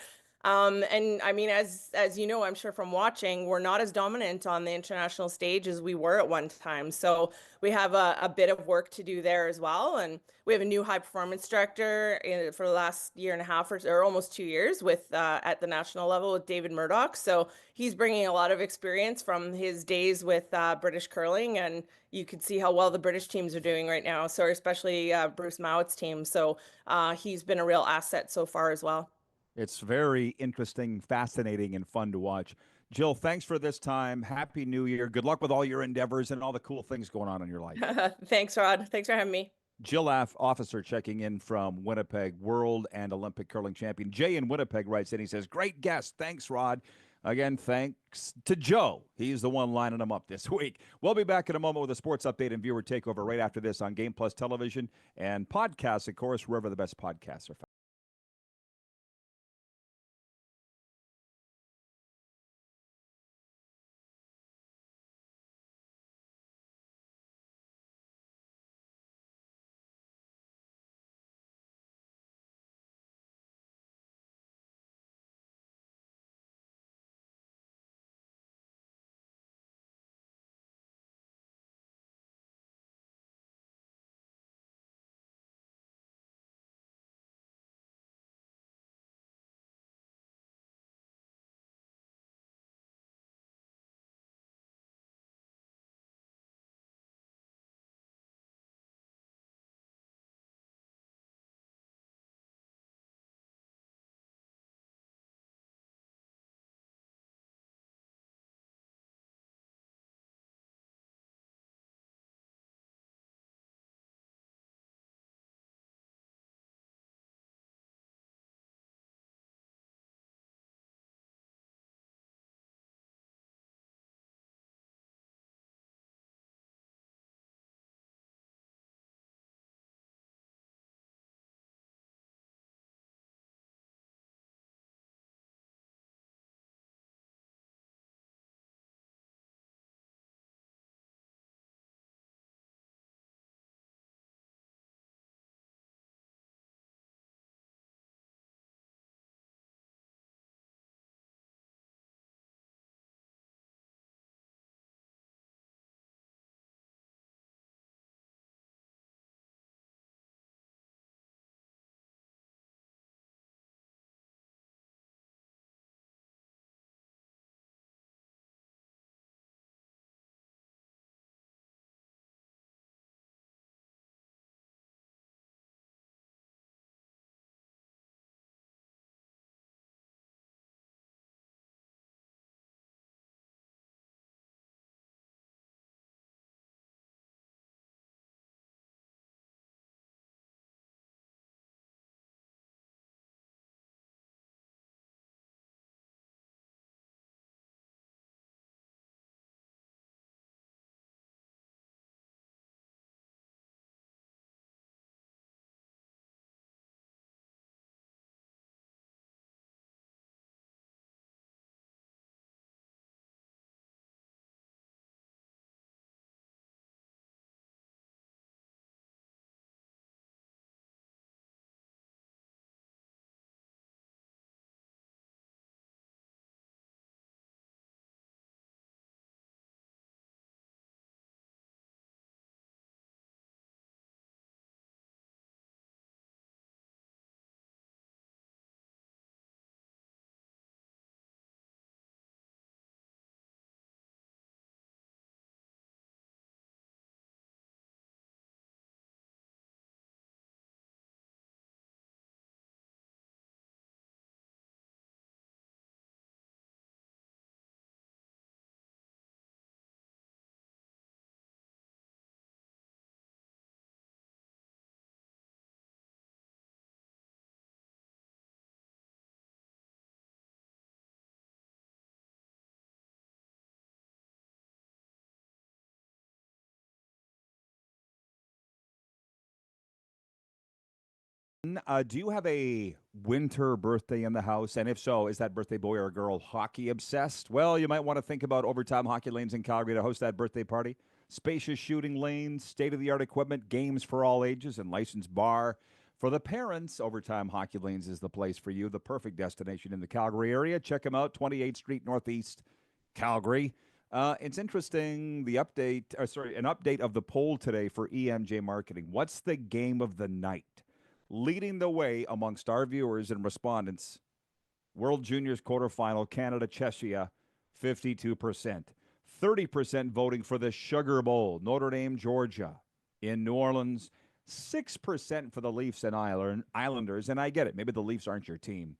And I mean, as you know, I'm sure from watching, we're not as dominant on the international stage as we were at one time. So we have a bit of work to do there as well. And we have a new high performance director for the last year and a half or almost 2 years with at the national level with David Murdoch. So he's bringing a lot of experience from his days with British curling, and you could see how well the British teams are doing right now. So especially Bruce Mowatt's team. So he's been a real asset so far as well. It's very interesting, fascinating, and fun to watch. Jill, thanks for this time. Happy New Year. Good luck with all your endeavors and all the cool things going on in your life. Thanks, Rod. Thanks for having me. Jill Officer checking in from Winnipeg, world and Olympic curling champion. Jay in Winnipeg writes in, he says, great guest. Thanks, Rod. Again, thanks to Joe. He's the one lining them up this week. We'll be back in a moment with a sports update and viewer takeover right after this on Game Plus Television and podcasts, of course, wherever the best podcasts are found. Do you have a winter birthday in the house? And if so, is that birthday boy or girl hockey obsessed? Well, you might want to think about Overtime Hockey Lanes in Calgary to host that birthday party. Spacious shooting lanes, state-of-the-art equipment, games for all ages, and licensed bar. For the parents, Overtime Hockey Lanes is the place for you, the perfect destination in the Calgary area. Check them out, 28th Street Northeast, Calgary. It's interesting, an update of the poll today for EMJ Marketing. What's the game of the night? Leading the way amongst our viewers and respondents, World Juniors quarterfinal, Canada, Czechia, 52%. 30% voting for the Sugar Bowl, Notre Dame, Georgia, in New Orleans. 6% for the Leafs and Islanders, and I get it, maybe the Leafs aren't your team.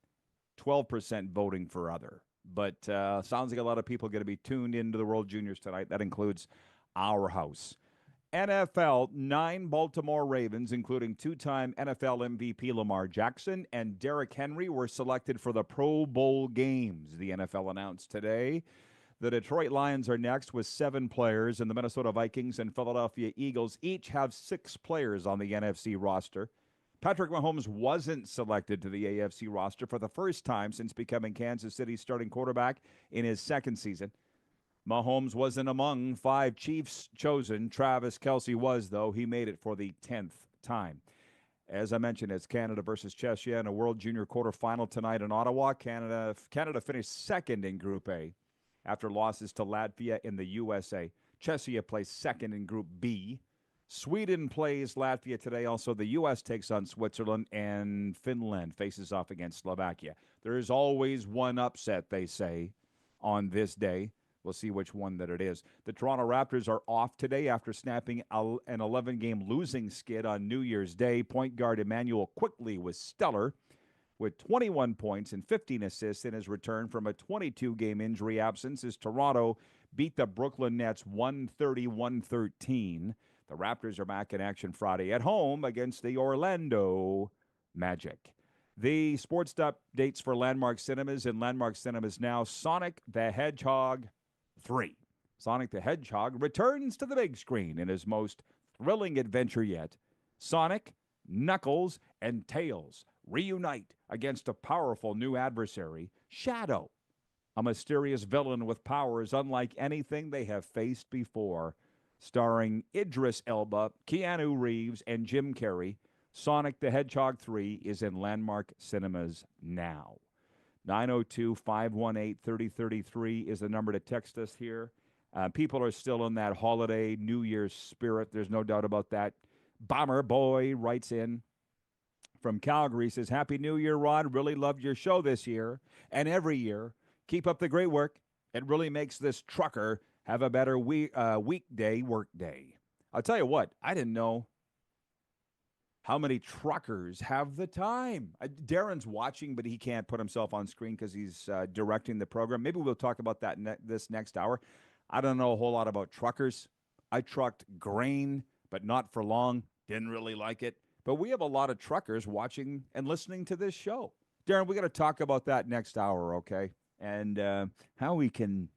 12% voting for other. But sounds like a lot of people going to be tuned into the World Juniors tonight. That includes our house. NFL, 9 Baltimore Ravens, including two-time NFL MVP Lamar Jackson and Derrick Henry, were selected for the Pro Bowl games, the NFL announced today. The Detroit Lions are next with 7 players, and the Minnesota Vikings and Philadelphia Eagles each have 6 players on the NFC roster. Patrick Mahomes wasn't selected to the AFC roster for the first time since becoming Kansas City's starting quarterback in his second season. Mahomes wasn't among 5 Chiefs chosen. Travis Kelce was, though. He made it for the 10th time. As I mentioned, it's Canada versus Czechia in a World Junior quarterfinal tonight in Ottawa. Canada finished second in Group A after losses to Latvia in the USA. Czechia plays second in Group B. Sweden plays Latvia today. Also, the U.S. takes on Switzerland, and Finland faces off against Slovakia. There is always one upset, they say, on this day. We'll see which one that it is. The Toronto Raptors are off today after snapping an 11-game losing skid on New Year's Day. Point guard Emmanuel Quickley was stellar with 21 points and 15 assists in his return from a 22-game injury absence as Toronto beat the Brooklyn Nets 130-113. The Raptors are back in action Friday at home against the Orlando Magic. The sports updates for Landmark Cinemas and Landmark Cinemas Now. Sonic the Hedgehog 3. Sonic the Hedgehog returns to the big screen in his most thrilling adventure yet. Sonic, Knuckles, and Tails reunite against a powerful new adversary, Shadow, a mysterious villain with powers unlike anything they have faced before. Starring Idris Elba, Keanu Reeves, and Jim Carrey, Sonic the Hedgehog 3 is in Landmark Cinemas now. 902-518-3033 is the number to text us here. People are still in that holiday New Year's spirit. There's no doubt about that. Bomber Boy writes in from Calgary, says, Happy New Year, Rod. Really loved your show this year and every year. Keep up the great work. It really makes this trucker have a better weekday workday. I'll tell you what, I didn't know how many truckers have the time. Darren's watching, but he can't put himself on screen because he's directing the program. Maybe we'll talk about that this next hour. I don't know a whole lot about truckers. I trucked grain, but not for long. Didn't really like it. But we have a lot of truckers watching and listening to this show. Darren, we got to talk about that next hour, okay? And how we can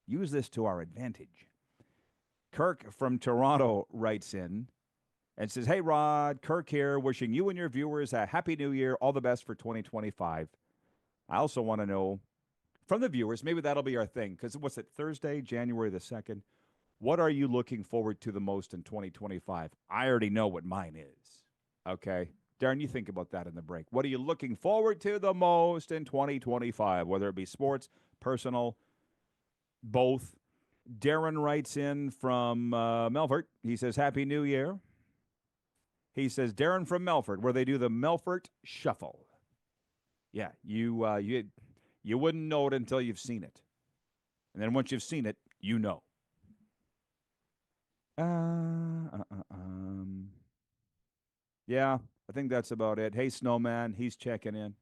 use this to our advantage. Kirk from Toronto writes in and says, Hey, Rod, Kirk here, wishing you and your viewers a Happy New Year, all the best for 2025. I also want to know from the viewers, maybe that'll be our thing, because what's it, Thursday, January the 2nd? What are you looking forward to the most in 2025? I already know what mine is, okay? Darren, you think about that in the break. What are you looking forward to the most in 2025, whether it be sports, personal, both? Darren writes in from Melfort. He says, Happy New Year. He says, Darren from Melfort, where they do the Melfort Shuffle. Yeah, you wouldn't know it until you've seen it. And then once you've seen it, you know. Yeah, I think that's about it. Hey, Snowman, he's checking in.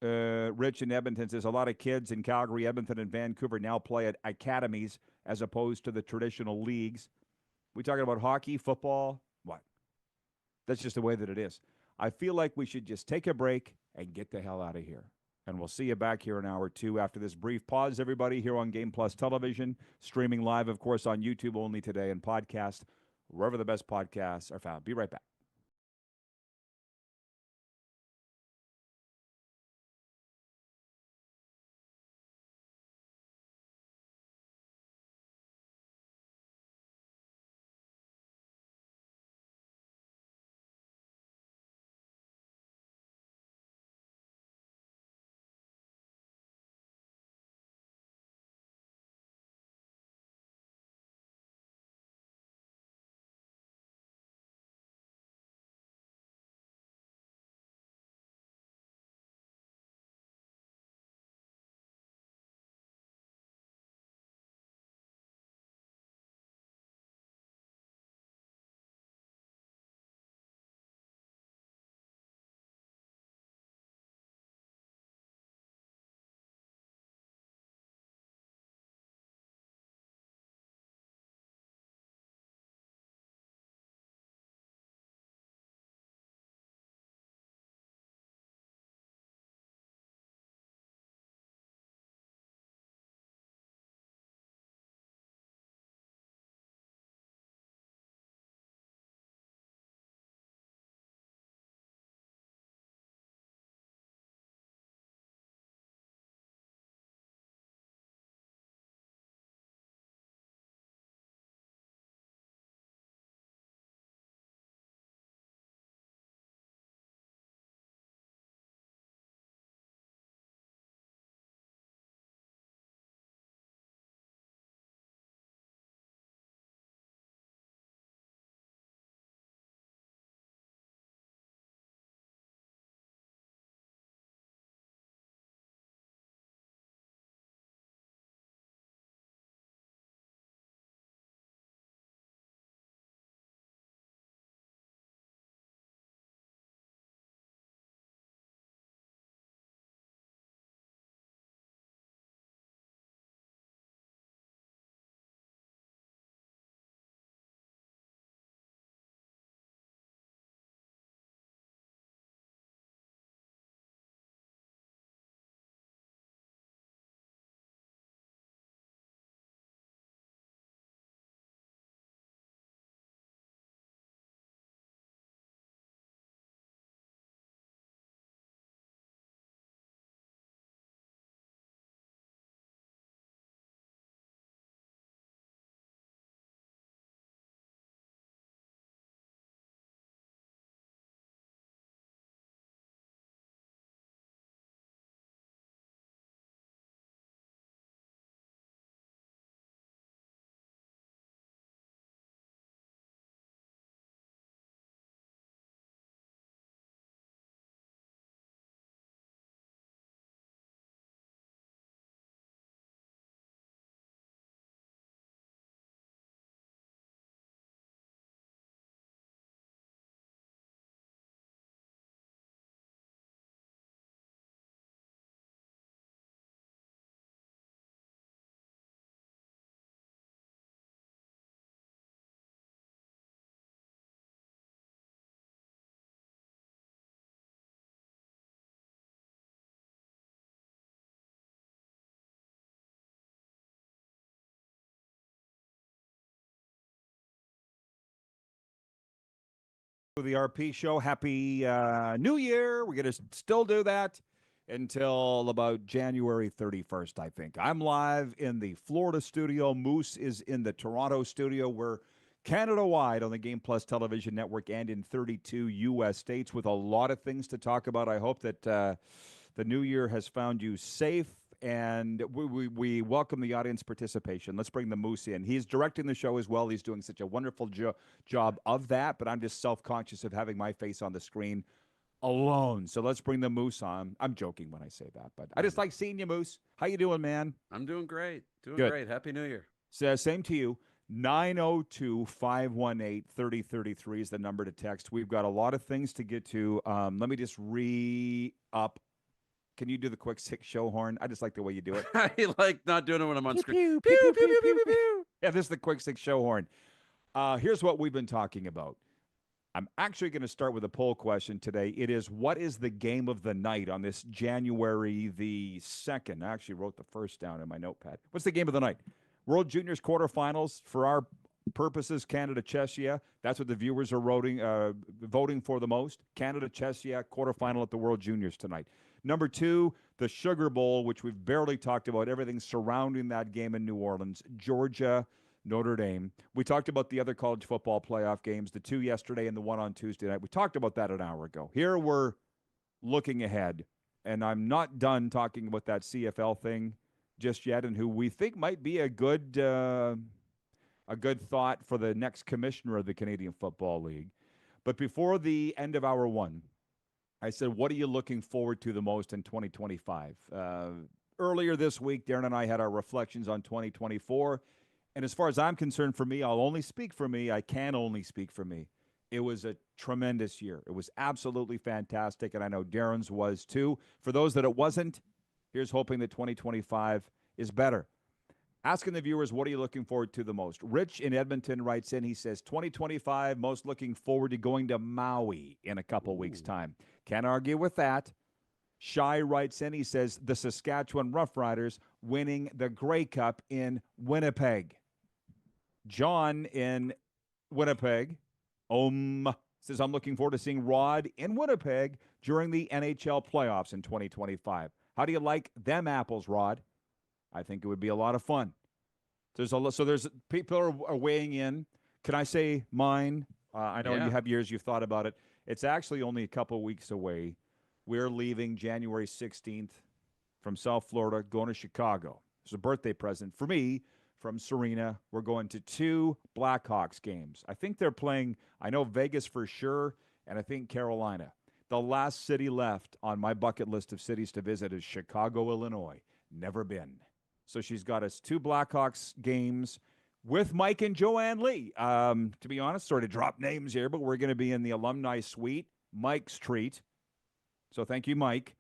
Rich in Edmonton says a lot of kids in Calgary, Edmonton, and Vancouver now play at academies as opposed to the traditional leagues. We talking about hockey, football, what? That's just the way that it is. I feel like we should just take a break and get the hell out of here. And we'll see you back here in hour 2 after this brief pause, everybody, here on Game Plus Television, streaming live, of course, on YouTube only today and podcast, wherever the best podcasts are found. Be right back. The RP show. Happy New Year. We're going to still do that until about January 31st, I think. I'm live in the Florida studio. Moose is in the Toronto studio. We're Canada-wide on the Game Plus television network and in 32 U.S. states with a lot of things to talk about. I hope that the new year has found you safe, and we welcome the audience participation. Let's bring the Moose in. He's directing the show as well. He's doing such a wonderful job of that, but I'm just self-conscious of having my face on the screen alone. So let's bring the Moose on. I'm joking when I say that, but I just like seeing you, Moose. How you doing, man? I'm doing great. Doing Good. great. Happy New Year. So, same to you. 902-518-3033 is the number to text. We've got a lot of things to get to. Let me just re-up. Can you do the quick six show horn? I just like the way you do it. I like not doing it when I'm on screen. Pew, pew, pew, pew, pew, pew, pew. Yeah, this is the quick six show horn. Here's what we've been talking about. I'm actually going to start with a poll question today. It is, what is the game of the night on this January the 2nd? I actually wrote the first down in my notepad. What's the game of the night? World Juniors quarterfinals. For our purposes, Canada, Czechia. That's what the viewers are voting for the most. Canada, Czechia, quarterfinal at the World Juniors tonight. Number 2, the Sugar Bowl, which we've barely talked about, everything surrounding that game in New Orleans. Georgia, Notre Dame. We talked about the other college football playoff games, the 2 yesterday and the 1 on Tuesday night. We talked about that an hour ago. Here we're looking ahead, and I'm not done talking about that CFL thing just yet, and who we think might be a good thought for the next commissioner of the Canadian Football League. But before the end of hour 1, I said, what are you looking forward to the most in 2025? Earlier this week, Darren and I had our reflections on 2024. And as far as I'm concerned, for me, I'll only speak for me. I can only speak for me. It was a tremendous year. It was absolutely fantastic. And I know Darren's was too. For those that it wasn't, here's hoping that 2025 is better. Asking the viewers, what are you looking forward to the most? Rich in Edmonton writes in, he says, 2025, most looking forward to going to Maui in a couple weeks' time. Can't argue with that. Shai writes in, he says, the Saskatchewan Roughriders winning the Grey Cup in Winnipeg. John in Winnipeg, says, I'm looking forward to seeing Rod in Winnipeg during the NHL playoffs in 2025. How do you like them apples, Rod? I think it would be a lot of fun. There's people are weighing in. Can I say mine? I know you have years you've thought about it. It's actually only a couple weeks away. We're leaving January 16th from South Florida, going to Chicago. It's a birthday present for me from Serena. We're going to 2 Blackhawks games. I think they're playing, I know Vegas for sure, and I think Carolina. The last city left on my bucket list of cities to visit is Chicago, Illinois. Never been. So she's got us 2 Blackhawks games with Mike and Joanne Lee. To be honest, sort of drop names here, but we're going to be in the alumni suite, Mike's treat. So thank you, Mike.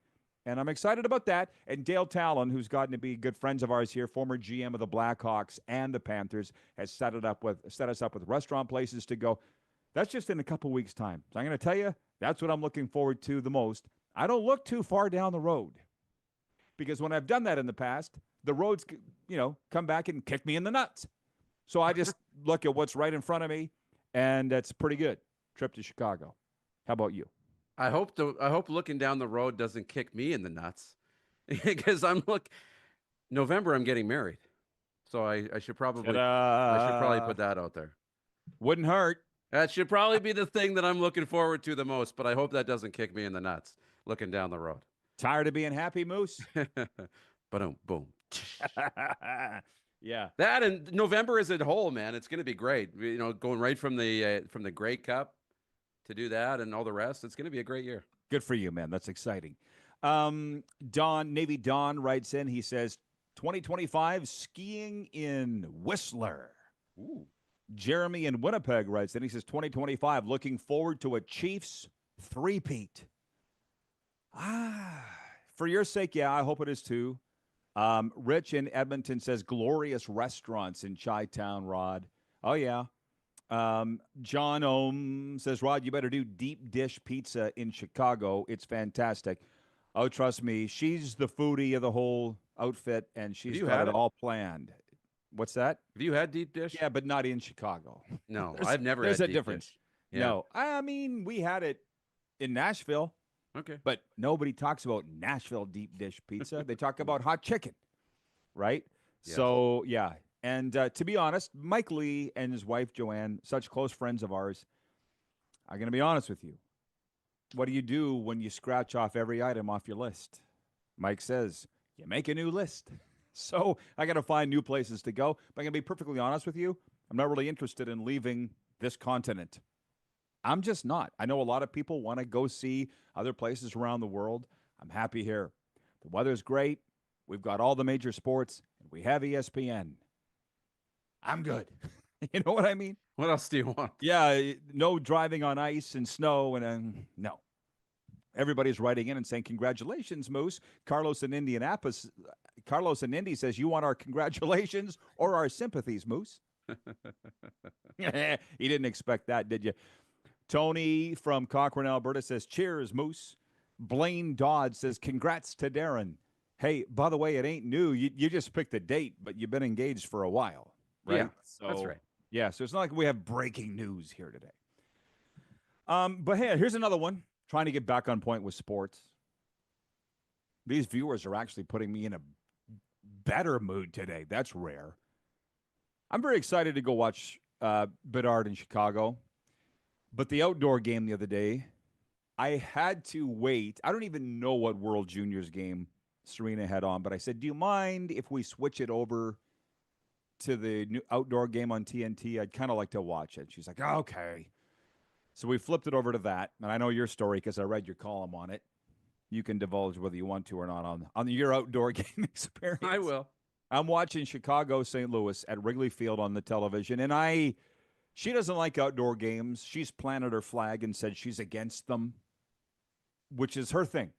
And I'm excited about that. And Dale Talon, who's gotten to be good friends of ours here, former GM of the Blackhawks and the Panthers, has set us up with restaurant places to go. That's just in a couple weeks' time. So I'm going to tell you, that's what I'm looking forward to the most. I don't look too far down the road, because when I've done that in the past, the roads, come back and kick me in the nuts. So I just look at what's right in front of me, and that's pretty good. Trip to Chicago. How about you? I hope looking down the road doesn't kick me in the nuts, because November I'm getting married, so I should probably put that out there. Wouldn't hurt. That should probably be the thing that I'm looking forward to the most, but I hope that doesn't kick me in the nuts looking down the road. Tired of being happy, Moose? Boom. Yeah. That and November as a whole, man, it's going to be great. Going right from the Grey Cup to do that and all the rest, it's going to be a great year. Good for you, man. That's exciting. Navy Don writes in. He says, 2025 skiing in Whistler. Ooh. Jeremy in Winnipeg writes in. He says, 2025 looking forward to a Chiefs three-peat. For your sake, yeah, I hope it is too. Rich in Edmonton says, glorious restaurants in Chi-Town, Rod. Oh, yeah. John Ohm says, Rod, you better do deep dish pizza in Chicago. It's fantastic. Oh, trust me, she's the foodie of the whole outfit, and she's got it all planned. What's that? Have you had deep dish? Yeah, but not in Chicago. No, I've never had deep difference. dish. Yeah. No. I mean, we had it in Nashville, Okay. but nobody talks about Nashville deep dish pizza. They talk about hot chicken, right? Yes. So, yeah. And to be honest, Mike Lee and his wife, Joanne, such close friends of ours, I'm going to be honest with you. What do you do when you scratch off every item off your list? Mike says, you make a new list. So I got to find new places to go. But I'm going to be perfectly honest with you. I'm not really interested in leaving this continent. I'm just not. I know a lot of people want to go see other places around the world. I'm happy here. The weather's great. We've got all the major sports, and we have ESPN. I'm good. You know what I mean? What else do you want? Yeah, no driving on ice and snow, and no. Everybody's writing in and saying, congratulations, Moose. Carlos in Indianapolis. Carlos in Indy says, you want our congratulations or our sympathies, Moose? He didn't expect that, did you? Tony from Cochrane, Alberta says, cheers, Moose. Blaine Dodd says, congrats to Darren. Hey, by the way, it ain't new. You just picked a date, but you've been engaged for a while, right? Yeah, that's right. Yeah, so it's not like we have breaking news here today. But hey, here's another one. Trying to get back on point with sports. These viewers are actually putting me in a better mood today. That's rare. I'm very excited to go watch Bedard in Chicago. But the outdoor game the other day, I had to wait. I don't even know what World Juniors game Serena had on, but I said, do you mind if we switch it over to the new outdoor game on TNT? I'd kind of like to watch it. She's like, oh, okay. So we flipped it over to that. And I know your story because I read your column on it. You can divulge whether you want to or not on your outdoor game experience. I will. I'm watching Chicago, St. Louis at Wrigley Field on the television. And she doesn't like outdoor games. She's planted her flag and said she's against them, which is her thing.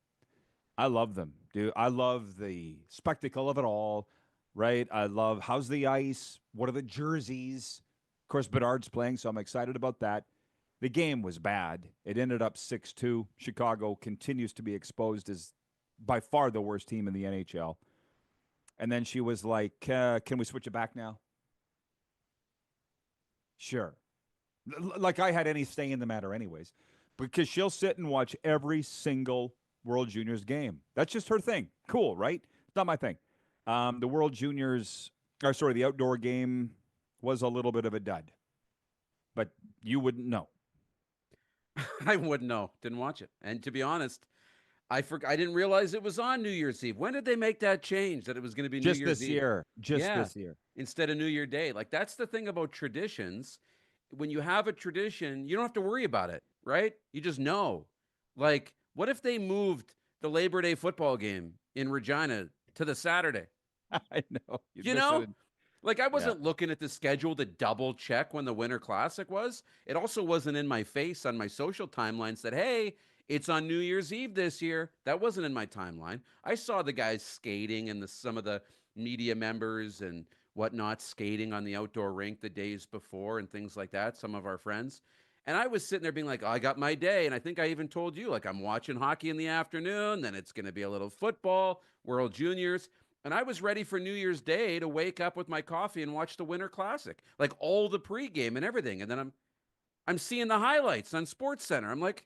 I love them, dude. I love the spectacle of it all, right? I love how's the ice? What are the jerseys? Of course, Bedard's playing, so I'm excited about that. The game was bad. It ended up 6-2. Chicago continues to be exposed as by far the worst team in the NHL. And then she was like, can we switch it back now? Sure. Like I had any say in the matter anyways. Because she'll sit and watch every single World Juniors game. That's just her thing. Cool, right? It's not my thing. The World Juniors, the outdoor game was a little bit of a dud. But you wouldn't know. I wouldn't know. Didn't watch it. And to be honest, I didn't realize it was on New Year's Eve. When did they make that change that it was going to be Just New Year's this Eve? year. Just Yeah. this year. Instead of New Year Day. Like, that's the thing about traditions. When you have a tradition, you don't have to worry about it, right? You just know. Like, what if they moved the Labor Day football game in Regina to the Saturday? I know. You know? Like, I wasn't looking at the schedule to double check when the Winter Classic was. It also wasn't in my face on my social timeline said, hey, it's on New Year's Eve this year. That wasn't in my timeline. I saw the guys skating and some of the media members and whatnot skating on the outdoor rink the days before and things like that, some of our friends. And I was sitting there being like, oh, I got my day. And I think I even told you, like, I'm watching hockey in the afternoon. Then it's going to be a little football, World Juniors. And I was ready for New Year's Day to wake up with my coffee and watch the Winter Classic, like all the pregame and everything. And then I'm seeing the highlights on SportsCenter. I'm like,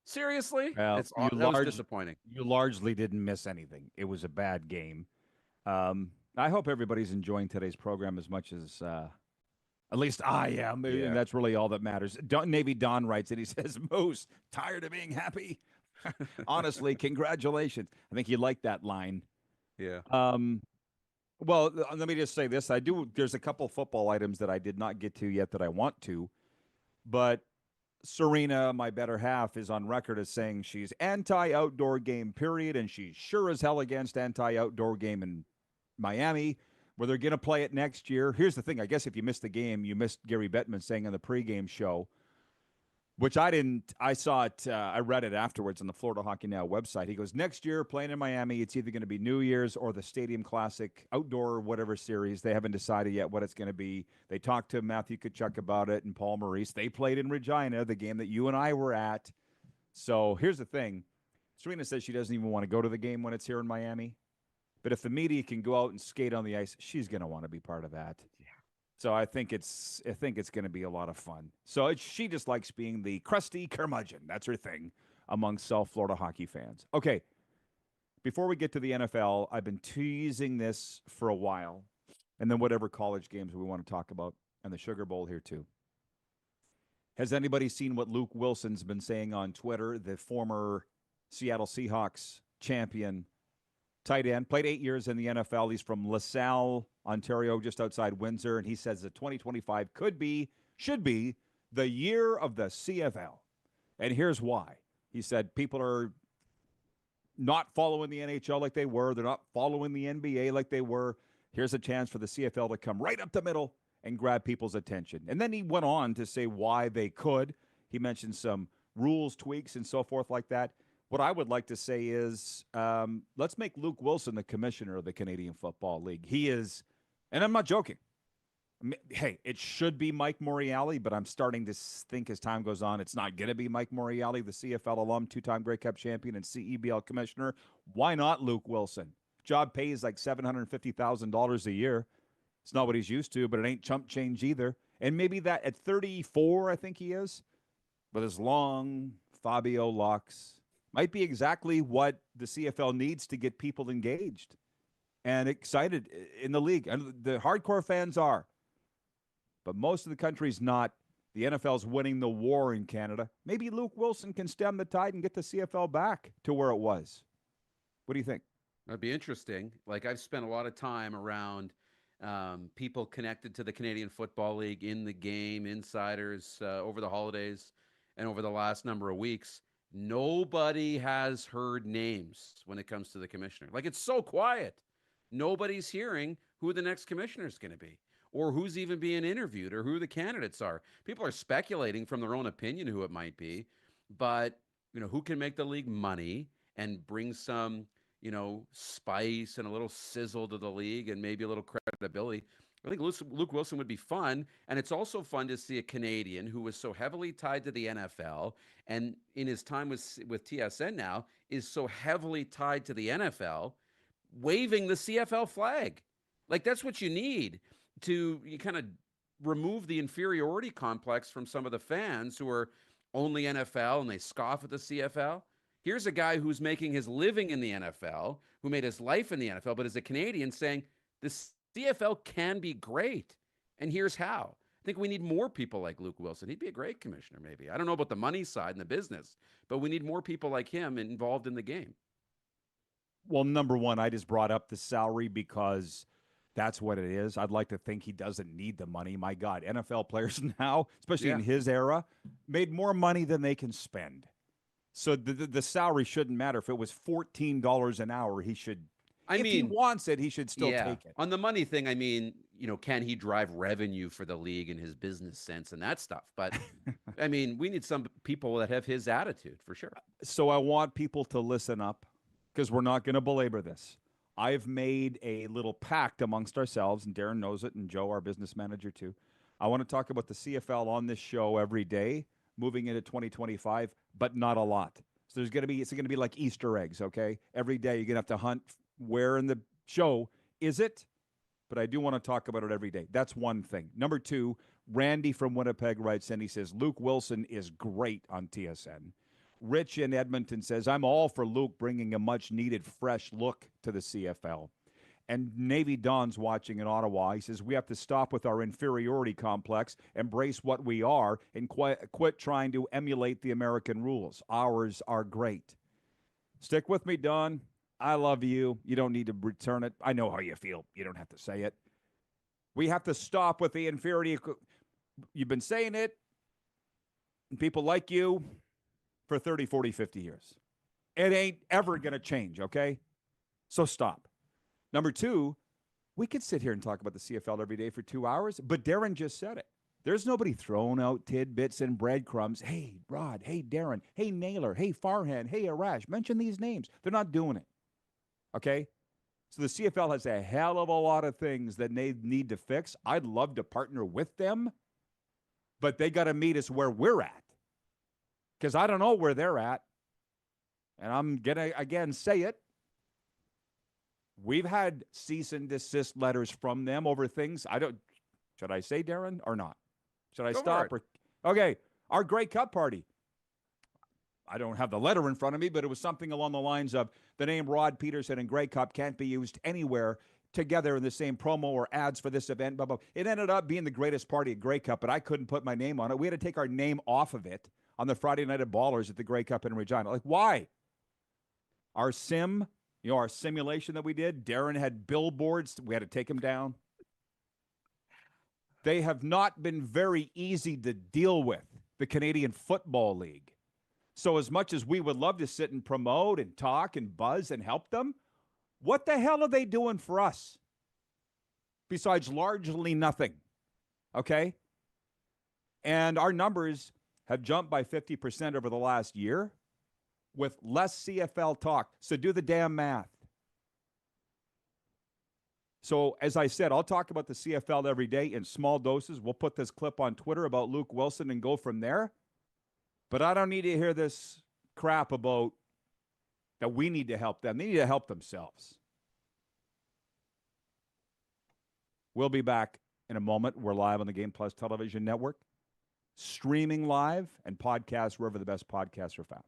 seriously? Well, That was disappointing. You largely didn't miss anything. It was a bad game. I hope everybody's enjoying today's program as much as at least I am. Yeah. And that's really all that matters. Navy Don writes it. He says, Moose, tired of being happy? Honestly, congratulations. I think he liked that line. Yeah. Well, let me just say this. There's a couple football items that I did not get to yet that I want to, but Serena, my better half, is on record as saying she's anti-outdoor game, period, and she's sure as hell against anti-outdoor game in Miami, where they're going to play it next year. Here's the thing. I guess if you missed the game, you missed Gary Bettman saying on the pregame show, which I didn't. I saw it. I read it afterwards on the Florida Hockey Now website. He goes, next year, playing in Miami, it's either going to be New Year's or the Stadium Classic outdoor whatever series. They haven't decided yet what it's going to be. They talked to Matthew Tkachuk about it and Paul Maurice. They played in Regina, the game that you and I were at. So here's the thing. Serena says she doesn't even want to go to the game when it's here in Miami. But if the media can go out and skate on the ice, she's going to want to be part of that. Yeah. So I think it's going to be a lot of fun. So she just likes being the crusty curmudgeon. That's her thing among South Florida hockey fans. Okay, before we get to the NFL, I've been teasing this for a while, and then whatever college games we want to talk about, and the Sugar Bowl here too. Has anybody seen what Luke Wilson's been saying on Twitter, the former Seattle Seahawks champion tight end, played 8 years in the NFL. He's from LaSalle, Ontario, just outside Windsor, and he says that 2025 should be the year of the CFL. And here's why. He said people are not following the NHL like they were. They're not following the NBA like they were. Here's a chance for the CFL to come right up the middle and grab people's attention. And then he went on to say why they could. He mentioned some rules tweaks and so forth like that. What I would like to say is let's make Luke Wilson the commissioner of the Canadian Football League. He is, and I'm not joking. I mean, hey, it should be Mike Morreale, but I'm starting to think as time goes on, it's not going to be Mike Morreale, the CFL alum, two-time Grey Cup champion and CEBL commissioner. Why not Luke Wilson? Job pays like $750,000 a year. It's not what he's used to, but it ain't chump change either. And maybe that at 34, I think he is, with his long Fabio locks, might be exactly what the CFL needs to get people engaged and excited in the league. And the hardcore fans are, but most of the country's not. The NFL's winning the war in Canada. Maybe Luke Wilson can stem the tide and get the CFL back to where it was. What do you think? That'd be interesting. Like, I've spent a lot of time around people connected to the Canadian Football League, in the game, insiders over the holidays and over the last number of weeks. Nobody has heard names when it comes to the commissioner. Like, it's so quiet. Nobody's hearing who the next commissioner is going to be, or who's even being interviewed, or who the candidates are. People are speculating from their own opinion who it might be, but who can make the league money and bring some spice and a little sizzle to the league and maybe a little credibility. I think Luke Wilson would be fun. And it's also fun to see a Canadian who was so heavily tied to the NFL, and in his time with TSN now is so heavily tied to the NFL, waving the CFL flag. Like, that's what you need to kind of remove the inferiority complex from some of the fans who are only NFL and they scoff at the CFL. Here's a guy who's making his living in the NFL, who made his life in the NFL, but is a Canadian, saying the CFL can be great. And here's how. I think we need more people like Luke Wilson. He'd be a great commissioner, maybe. I don't know about the money side and the business, but we need more people like him involved in the game. Well, number one, I just brought up the salary because that's what it is. I'd like to think he doesn't need the money. My God, NFL players now, especially in his era, made more money than they can spend. So the salary shouldn't matter. If it was $14 an hour, he should. If he wants it, he should still take it. On the money thing, I mean, can he drive revenue for the league in his business sense and that stuff? But I mean, we need some people that have his attitude for sure. So I want people to listen up, because we're not going to belabor this. I've made a little pact amongst ourselves, and Darren knows it, and Joe, our business manager, too. I want to talk about the CFL on this show every day, moving into 2025, but not a lot. So it's going to be like Easter eggs, okay? Every day you're going to have to hunt where in the show is it, but I do want to talk about it every day. That's one thing. Number two, Randy from Winnipeg writes in, he says, Luke Wilson is great on TSN. Rich in Edmonton says, I'm all for Luke bringing a much-needed fresh look to the CFL. And Navy Don's watching in Ottawa. He says, we have to stop with our inferiority complex, embrace what we are, and quit trying to emulate the American rules. Ours are great. Stick with me, Don. I love you. You don't need to return it. I know how you feel. You don't have to say it. We have to stop with the inferiority. You've been saying it, and people like you for 30, 40, 50 years. It ain't ever going to change, okay? So stop. Number two, we could sit here and talk about the CFL every day for 2 hours, but Darren just said it. There's nobody throwing out tidbits and breadcrumbs. Hey, Rod. Hey, Darren. Hey, Naylor. Hey, Farhan. Hey, Arash. Mention these names. They're not doing it, okay? So the CFL has a hell of a lot of things that they need to fix. I'd love to partner with them, but they got to meet us where we're at, because I don't know where they're at. And I'm going to, again, say it. We've had cease and desist letters from them over things. Should I say, Darren, or not? Should I Go for stop? it. Okay, our Grey Cup party. I don't have the letter in front of me, but it was something along the lines of the name Rod Pedersen and Grey Cup can't be used anywhere together in the same promo or ads for this event. Blah, blah. It ended up being the greatest party at Grey Cup, but I couldn't put my name on it. We had to take our name off of it on the Friday Night at Ballers at the Grey Cup in Regina. Like, why? Our sim, our simulation that we did, Darren had billboards. We had to take them down. They have not been very easy to deal with, the Canadian Football League. So as much as we would love to sit and promote and talk and buzz and help them, what the hell are they doing for us? Besides largely nothing, okay? And our numbers have jumped by 50% over the last year with less CFL talk. So do the damn math. So as I said, I'll talk about the CFL every day in small doses. We'll put this clip on Twitter about Luke Wilson and go from there. But I don't need to hear this crap about that we need to help them. They need to help themselves. We'll be back in a moment. We're live on the Game Plus Television Network, streaming live and podcasts wherever the best podcasts are found.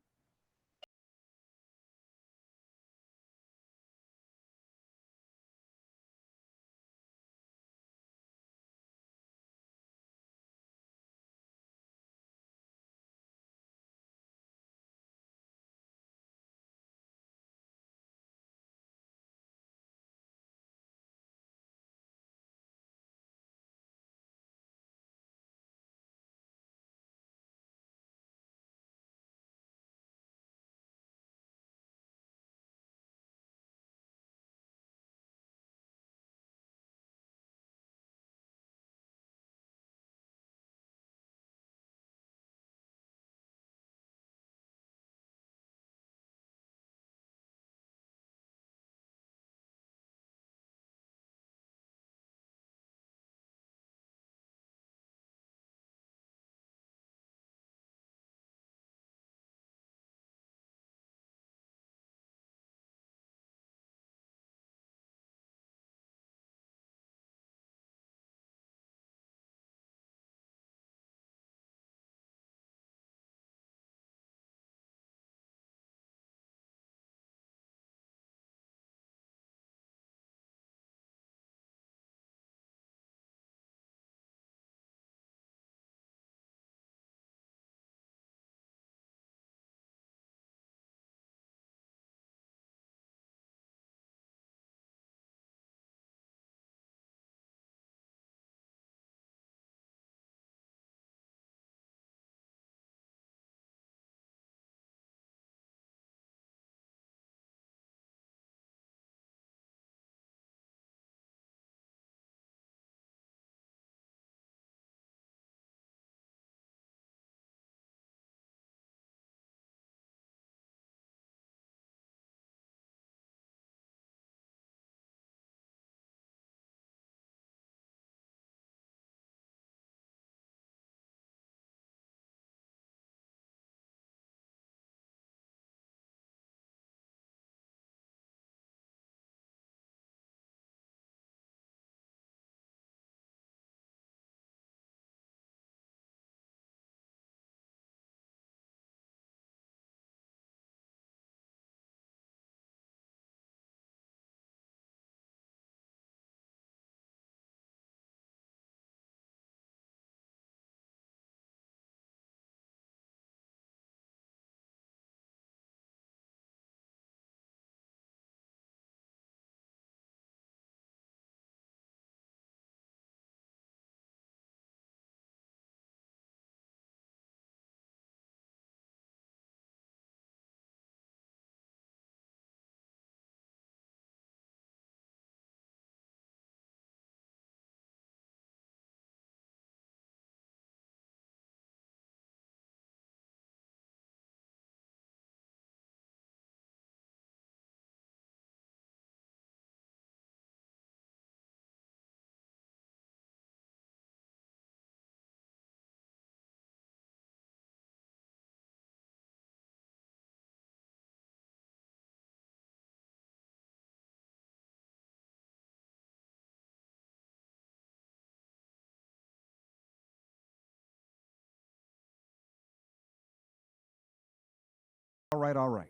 All right, all right.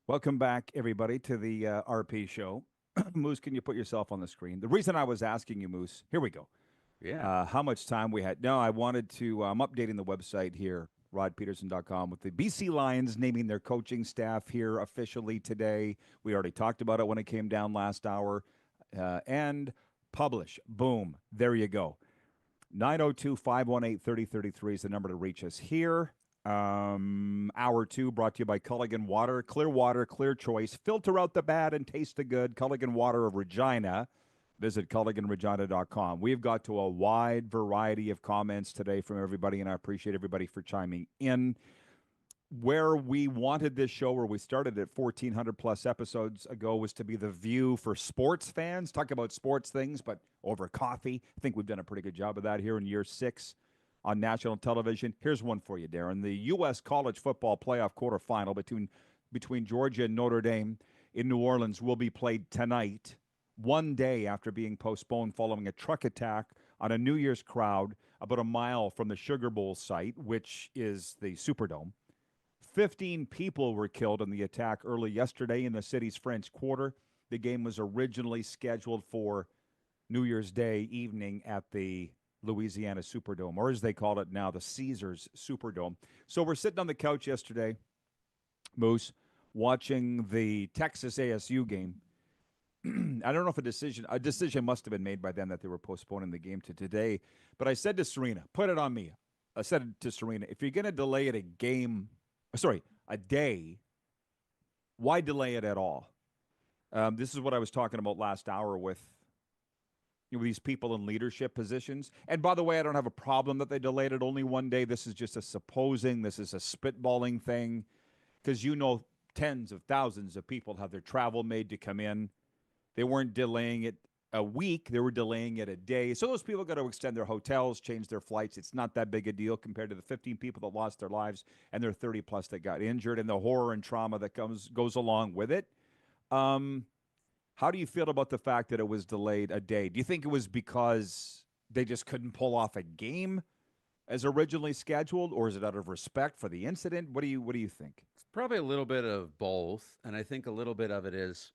Welcome back, everybody, to the RP show. Moose, can you put yourself on the screen? The reason I was asking you, Moose, here we go. Yeah. How much time we had. No, I wanted to, I'm updating the website here, rodpedersen.com, with the BC Lions naming their coaching staff here officially today. We already talked about it when it came down last hour. And publish. Boom. There you go. 902-518-3033 is the number to reach us here. Hour 2 brought to you by Culligan Water. Clear water, clear choice. Filter out the bad and taste the good. Culligan Water of Regina. Visit culliganregina.com. We've got to a wide variety of comments today from everybody, and I appreciate everybody for chiming in. Where we wanted this show, where we started it 1,400 plus episodes ago, was to be the view for sports fans. Talk about sports things, but over coffee. I think we've done a pretty good job of that here in year 6 on national television. Here's one for you, Darren. The U.S. college football playoff quarterfinal between Georgia and Notre Dame in New Orleans will be played tonight, one day after being postponed following a truck attack on a New Year's crowd about a mile from the Sugar Bowl site, which is the Superdome. 15 people were killed in the attack early yesterday in the city's French Quarter. The game was originally scheduled for New Year's Day evening at the Louisiana Superdome, or as they call it now, the Caesars Superdome. So we're sitting on the couch yesterday, Moose, watching the Texas ASU game. I don't know if a decision must have been made by then that they were postponing the game to today. But I said to Serena, put it on me. I said to Serena, if you're going to delay it a day, why delay it at all? This is what I was talking about last hour with these people in leadership positions. And by the way, I don't have a problem that they delayed it only one day. This is just a supposing. This is a spitballing thing, because tens of thousands of people have their travel made to come in. They weren't delaying it a week. They were delaying it a day. So those people got to extend their hotels, change their flights. It's not that big a deal compared to the 15 people that lost their lives and their 30 plus that got injured and the horror and trauma that goes along with it. How do you feel about the fact that it was delayed a day? Do you think it was because they just couldn't pull off a game as originally scheduled, or is it out of respect for the incident? What do you think? It's probably a little bit of both. And I think a little bit of it is,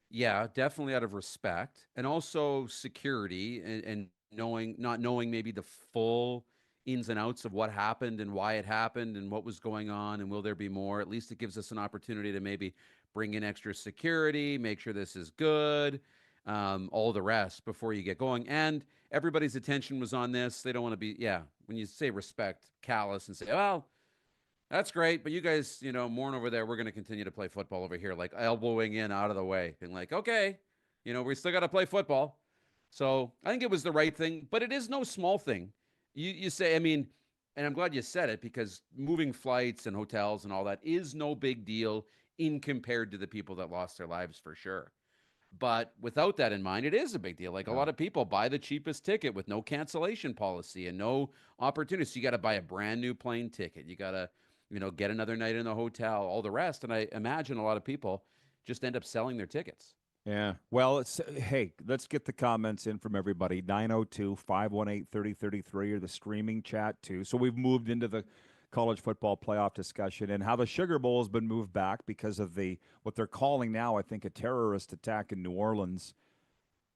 yeah, definitely out of respect, and also security and not knowing maybe the full ins and outs of what happened and why it happened and what was going on and will there be more. At least it gives us an opportunity to maybe bring in extra security, make sure this is good, all the rest before you get going. And everybody's attention was on this. They don't want to be, when you say respect, callous and say, well, that's great, but you guys, mourn over there. We're going to continue to play football over here, like elbowing in out of the way, being like, okay, we still got to play football. So I think it was the right thing, but it is no small thing. You say, and I'm glad you said it, because moving flights and hotels and all that is no big deal in compared to the people that lost their lives, for sure. But without that in mind, it is a big deal. Like a lot of people buy the cheapest ticket with no cancellation policy and no opportunity. So you got to buy a brand new plane ticket. You got to, get another night in the hotel, all the rest. And I imagine a lot of people just end up selling their tickets. Yeah. Well, hey, let's get the comments in from everybody. 902-518-3033 or the streaming chat too. So we've moved into the college football playoff discussion and how the Sugar Bowl has been moved back because of what they're calling now, I think, a terrorist attack in New Orleans.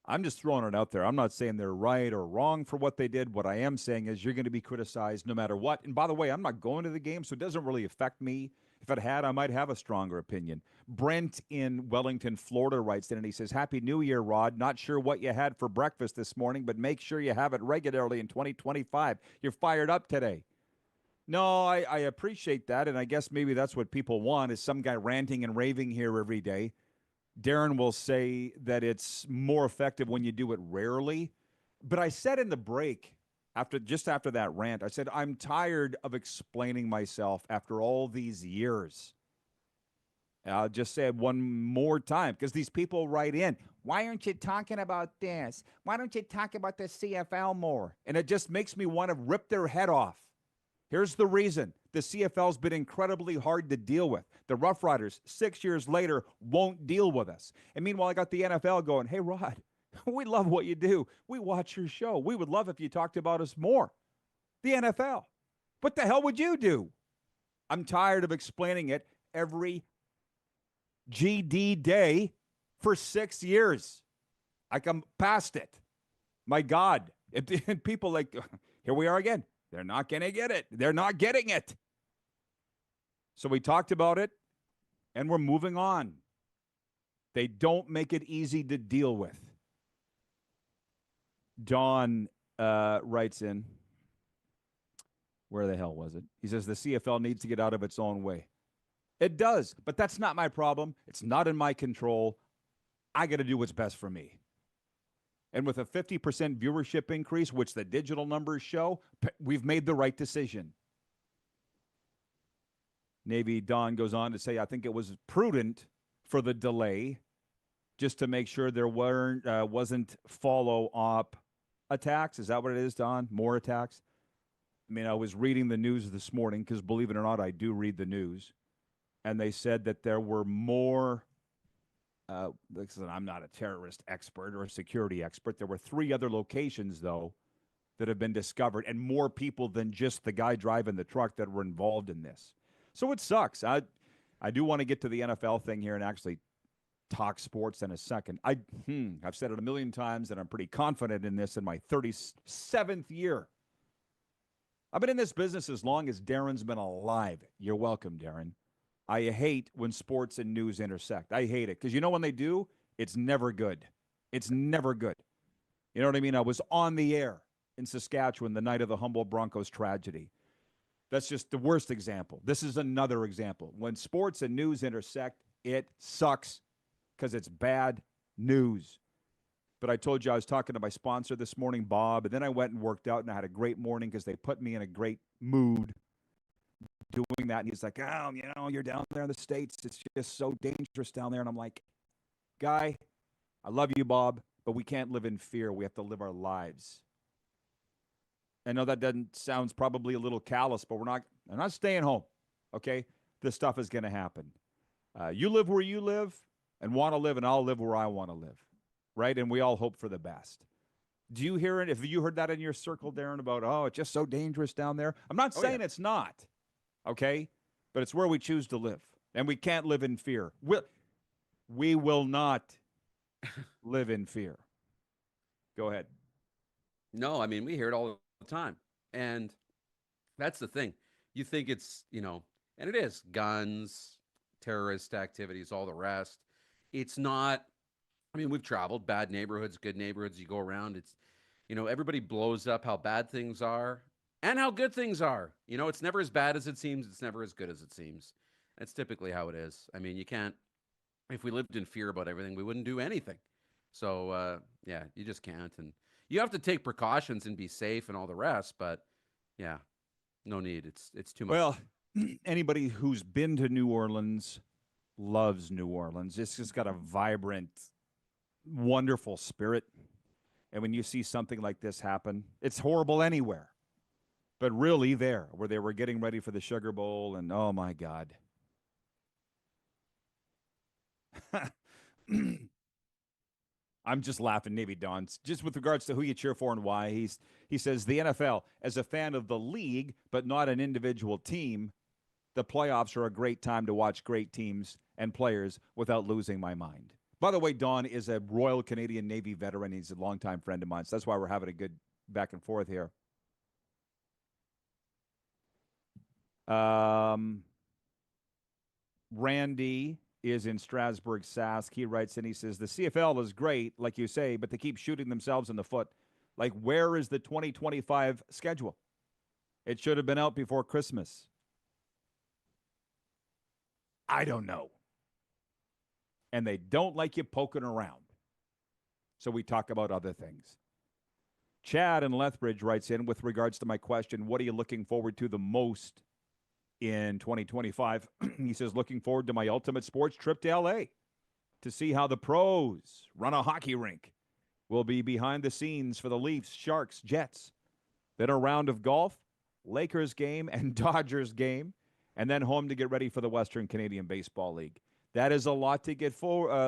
I'm just throwing it out there. I'm not saying they're right or wrong for what they did. What I am saying is you're going to be criticized no matter what. And by the way, I'm not going to the game, so it doesn't really affect me. If it had, I might have a stronger opinion. Brent in Wellington, Florida writes in and he says, Happy New Year, Rod. Not sure what you had for breakfast this morning, but make sure you have it regularly in 2025. You're fired up today. No, I appreciate that, and I guess maybe that's what people want is some guy ranting and raving here every day. Darren will say that it's more effective when you do it rarely. But I said in the break, after that rant, I said, I'm tired of explaining myself after all these years. And I'll just say it one more time, because these people write in, why aren't you talking about this? Why don't you talk about the CFL more? And it just makes me want to rip their head off. Here's the reason. The CFL's been incredibly hard to deal with. The Roughriders, 6 years later, won't deal with us. And meanwhile, I got the NFL going, hey, Rod, we love what you do. We watch your show. We would love if you talked about us more. The NFL. What the hell would you do? I'm tired of explaining it every GD day for 6 years. I'm past it. My God. And people like, here we are again. They're not going to get it. They're not getting it. So we talked about it, and we're moving on. They don't make it easy to deal with. Don writes in, where the hell was it? He says the CFL needs to get out of its own way. It does, but that's not my problem. It's not in my control. I got to do what's best for me. And with a 50% viewership increase, which the digital numbers show, we've made the right decision. Navy Don goes on to say, I think it was prudent for the delay just to make sure there wasn't follow-up attacks. Is that what it is, Don? More attacks? I mean, I was reading the news this morning because, believe it or not, I do read the news. And they said that there were more, I'm not a terrorist expert or a security expert. There were 3 other locations, though, that have been discovered, and more people than just the guy driving the truck that were involved in this. So it sucks. I do want to get to the NFL thing here and actually talk sports in a second. I've said it a million times, and I'm pretty confident in this in my 37th year. I've been in this business as long as Darren's been alive. You're welcome, Darren. I hate when sports and news intersect. I hate it because you know when they do, it's never good. It's never good. You know what I mean? I was on the air in Saskatchewan the night of the Humboldt Broncos tragedy. That's just the worst example. This is another example. When sports and news intersect, it sucks because it's bad news. But I told you I was talking to my sponsor this morning, Bob, and then I went and worked out, and I had a great morning because they put me in a great mood doing that. And he's like, oh, you know, you're down there in the States. It's just so dangerous down there. And I'm like, guy, I love you, Bob, but we can't live in fear. We have to live our lives. I know that sounds probably a little callous, but I'm not staying home, okay? This stuff is going to happen. You live where you live and want to live, and I'll live where I want to live, right? And we all hope for the best. Do you hear it? Have you heard that in your circle, Darren, about, oh, it's just so dangerous down there? I'm not saying it's not, okay? But it's where we choose to live, and we can't live in fear. We will not live in fear. Go ahead. No, I mean, we hear it all the time. And that's the thing. You think it's, and it is guns, terrorist activities, all the rest. It's not, I mean, we've traveled bad neighborhoods, good neighborhoods. You go around, it's, everybody blows up how bad things are and how good things are. It's never as bad as it seems. It's never as good as it seems. That's typically how it is. I mean, you can't, if we lived in fear about everything, we wouldn't do anything. So, you just can't. And you have to take precautions and be safe and all the rest, but yeah, no need. It's too much. Well, anybody who's been to New Orleans loves New Orleans. It's just got a vibrant, wonderful spirit. And when you see something like this happen, it's horrible anywhere. But really there, where they were getting ready for the Sugar Bowl, and oh my God. I'm just laughing, Navy Don. Just with regards to who you cheer for and why, he says, the NFL, as a fan of the league, but not an individual team, the playoffs are a great time to watch great teams and players without losing my mind. By the way, Don is a Royal Canadian Navy veteran. He's a longtime friend of mine, so that's why we're having a good back and forth here. Randy is in Strasbourg, Sask. He writes in, he says, the CFL is great, like you say, but they keep shooting themselves in the foot. Like, where is the 2025 schedule? It should have been out before Christmas. I don't know. And they don't like you poking around. So we talk about other things. Chad in Lethbridge writes in with regards to my question, what are you looking forward to the most in 2025? He says, looking forward to my ultimate sports trip to LA to see how the pros run a hockey rink. We'll be behind the scenes for the Leafs, Sharks, Jets. Then a round of golf, Lakers game, and Dodgers game, and then home to get ready for the Western Canadian Baseball League. That is a lot to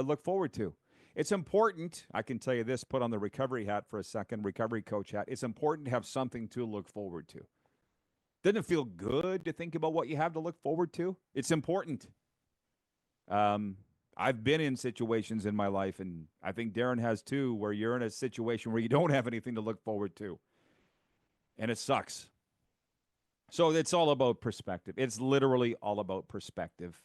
look forward to. It's important, I can tell you this, put on the recovery hat for a second, recovery coach hat. It's important to have something to look forward to. Doesn't it feel good to think about what you have to look forward to? It's important. I've been in situations in my life, and I think Darren has too, where you're in a situation where you don't have anything to look forward to, and it sucks. So it's all about perspective. It's literally all about perspective.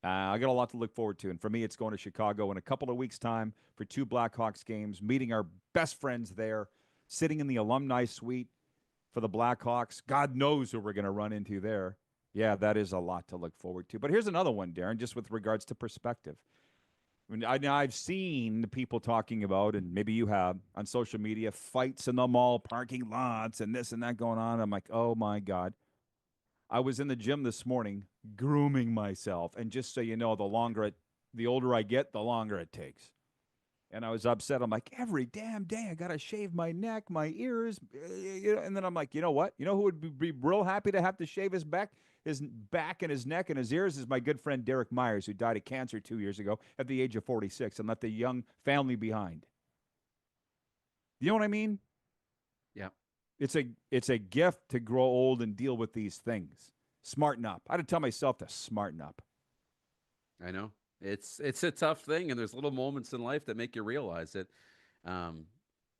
I got a lot to look forward to, and for me, it's going to Chicago in a couple of weeks' time for 2 Blackhawks games, meeting our best friends there, sitting in the alumni suite for the Blackhawks. God knows who we're going to run into there. Yeah, that is a lot to look forward to. But here's another one, Darren, just with regards to perspective. I mean, I've seen people talking about, and maybe you have, on social media, fights in the mall parking lots and this and that going on. I'm like, oh, my God. I was in the gym this morning grooming myself. And just so you know, the older I get, the longer it takes. And I was upset. I'm like, every damn day I got to shave my neck, my ears. And then I'm like, you know what? You know who would be real happy to have to shave his back and his neck and his ears is my good friend Derek Myers, who died of cancer 2 years ago at the age of 46 and left a young family behind. You know what I mean? Yeah. It's a gift to grow old and deal with these things. Smarten up. I had to tell myself to smarten up. I know. It's a tough thing, and there's little moments in life that make you realize it.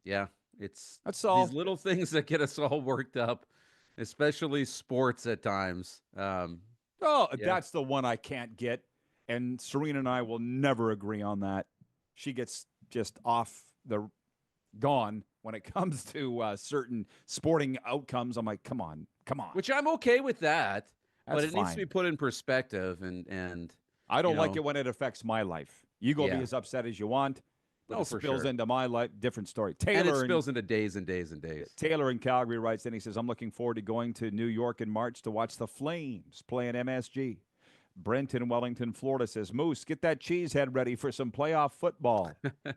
Yeah, That's all. these little things that get us all worked up, especially sports at times. Oh, Yeah. that's the one I can't get. And Serena and I will never agree on that. She gets just gone when it comes to certain sporting outcomes. I'm like, come on. Which I'm okay with that, That's but it needs to fine. be put in perspective. And I don't you like know, it when it affects my life. You go be Yeah. as upset as you want, but No, it for spills sure. into my life. Different story. and it spills into days and days and days. Taylor in Calgary writes in. He says, I'm looking forward to going to New York in March to watch the Flames play in MSG. Brent in Wellington, Florida says, Moose, get that cheese head ready for some playoff football.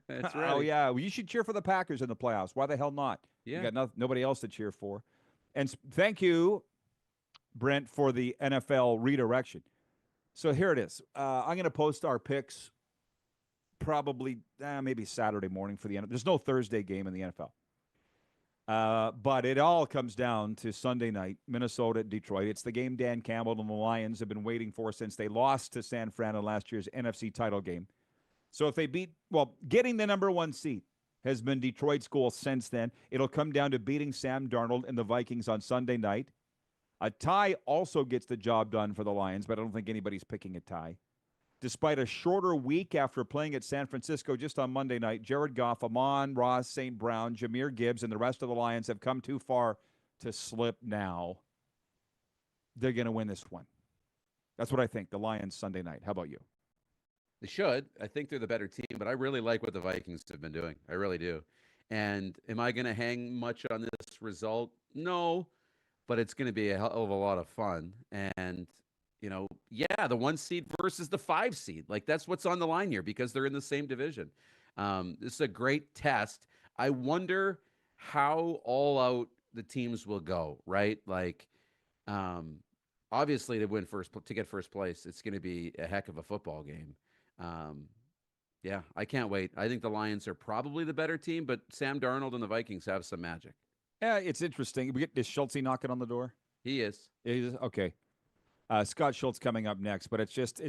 It's Oh, ready. yeah. Well, you should cheer for the Packers in the playoffs. Why the hell not? Yeah. You got nobody else to cheer for. And thank you, Brent, for the NFL redirection. So here it is. I'm going to post our picks probably maybe Saturday morning for the NFL. There's no Thursday game in the NFL. But it all comes down to Sunday night, Minnesota, Detroit. It's the game Dan Campbell and the Lions have been waiting for since they lost to San Fran in last year's NFC title game. So if they getting the number 1 seed has been Detroit's goal since then. It'll come down to beating Sam Darnold and the Vikings on Sunday night. A tie also gets the job done for the Lions, but I don't think anybody's picking a tie. Despite a shorter week after playing at San Francisco just on Monday night, Jared Goff, Amon-Ra, St. Brown, Jahmyr Gibbs, and the rest of the Lions have come too far to slip now. They're going to win this one. That's what I think, the Lions Sunday night. How about you? They should. I think they're the better team, but I really like what the Vikings have been doing. I really do. And am I going to hang much on this result? No, but it's going to be a hell of a lot of fun. And, the 1 seed versus the 5 seed. Like, that's what's on the line here because they're in the same division. This is a great test. I wonder how all out the teams will go, right? Like, obviously to get first place, it's going to be a heck of a football game. Yeah, I can't wait. I think the Lions are probably the better team, but Sam Darnold and the Vikings have some magic. Yeah, it's interesting. Is Schultz knocking on the door? He is. Okay. Scott Schultz coming up next, but it's just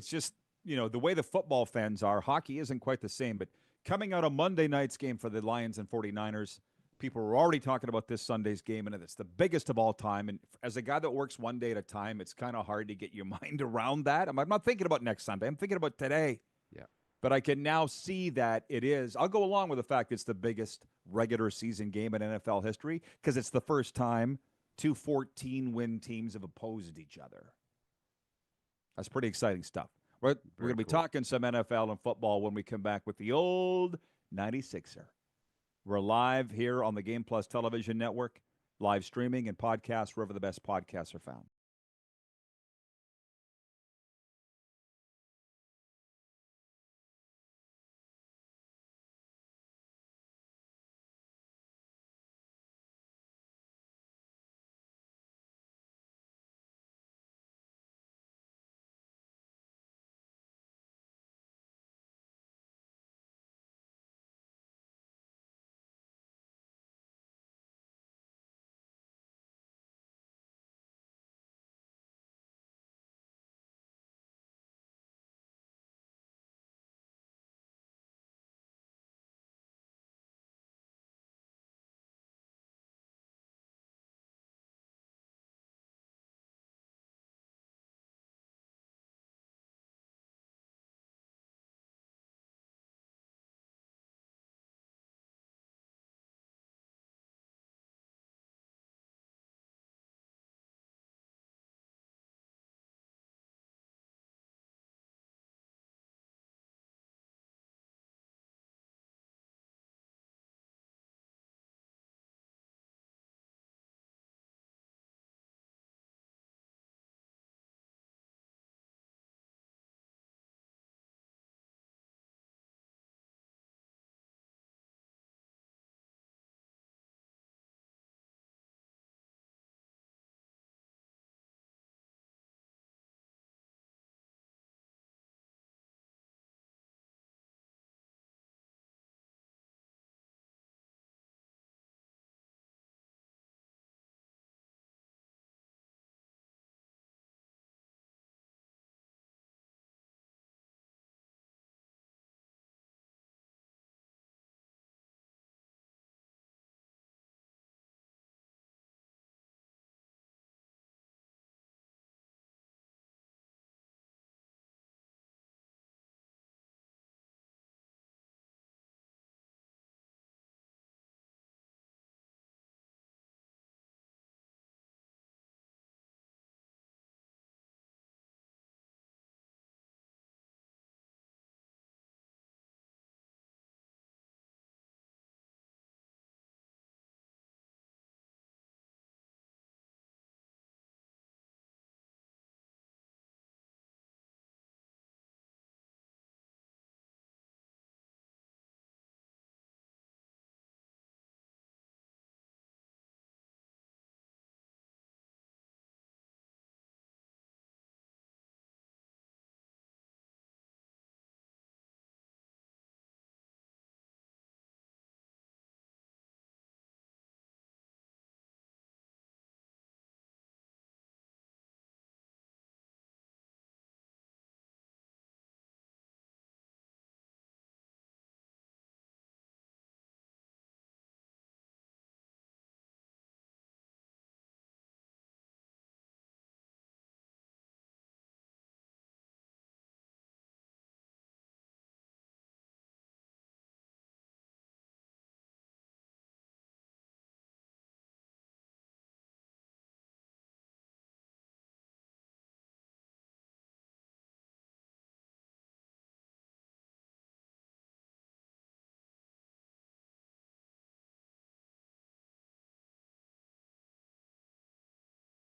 the way the football fans are. Hockey isn't quite the same, but coming out of Monday night's game for the Lions and 49ers, people were already talking about this Sunday's game, and it's the biggest of all time. And as a guy that works one day at a time, it's kind of hard to get your mind around that. I'm not thinking about next Sunday. I'm thinking about today. Yeah. But I can now see that it is. I'll go along with the fact it's the biggest regular season game in NFL history because it's the first time 2 14-win teams have opposed each other. That's pretty exciting stuff. We're going to be talking some NFL and football when we come back with the old 96er. We're live here on the Game Plus Television Network, live streaming and podcasts wherever the best podcasts are found.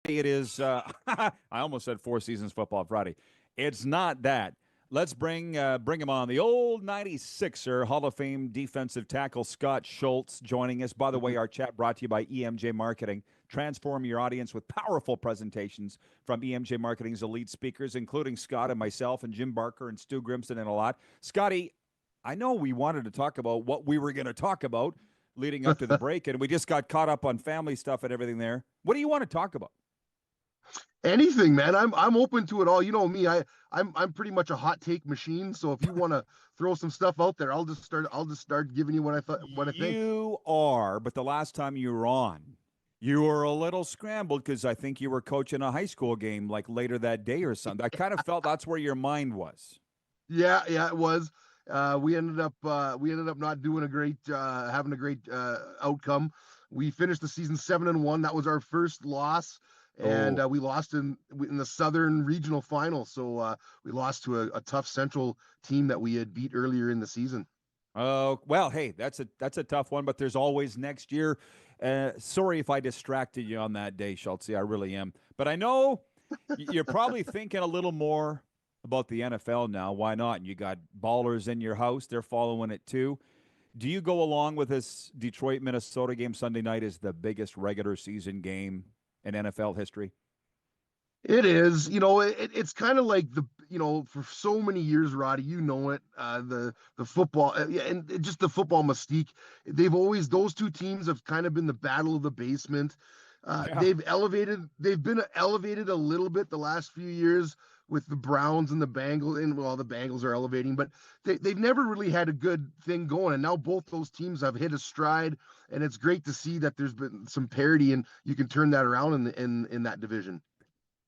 it is, I almost said Four Seasons Football Friday. It's not that. Let's bring him on. The old 96er, Hall of Fame defensive tackle Scott Schultz joining us. By the way, our chat brought to you by EMJ Marketing. Transform your audience with powerful presentations from EMJ Marketing's elite speakers, including Scott and myself and Jim Barker and Stu Grimston and a lot. Scotty, I know we wanted to talk about what we were going to talk about leading up to the break, and we just got caught up on family stuff and everything there. What do you want to talk about? Anything, man. I'm open to it all. You know me. I'm pretty much a hot take machine. So if you want to throw some stuff out there, I'll just start giving you what I think. You are, but the last time you were on, you were a little scrambled because I think you were coaching a high school game like later that day or something. I kind of felt that's where your mind was. Yeah, it was. We ended up not doing having a great outcome. We finished the season 7-1. That was our first loss. And we lost in the Southern Regional Final. So we lost to a tough Central team that we had beat earlier in the season. Oh, well, hey, that's a tough one, but there's always next year. Sorry if I distracted you on that day, Schultz. I really am. But I know you're probably thinking a little more about the NFL now. Why not? You got ballers in your house. They're following it too. Do you go along with this Detroit-Minnesota game Sunday night as the biggest regular season game in NFL history? It is. It's kind of like for so many years, Roddy, the football and just the football mystique. Those two teams have kind of been the battle of the basement. They've been elevated a little bit the last few years with the Browns and the Bengals, and the Bengals are elevating, but they've never really had a good thing going. And now both those teams have hit a stride, and it's great to see that there's been some parity, and you can turn that around in that division.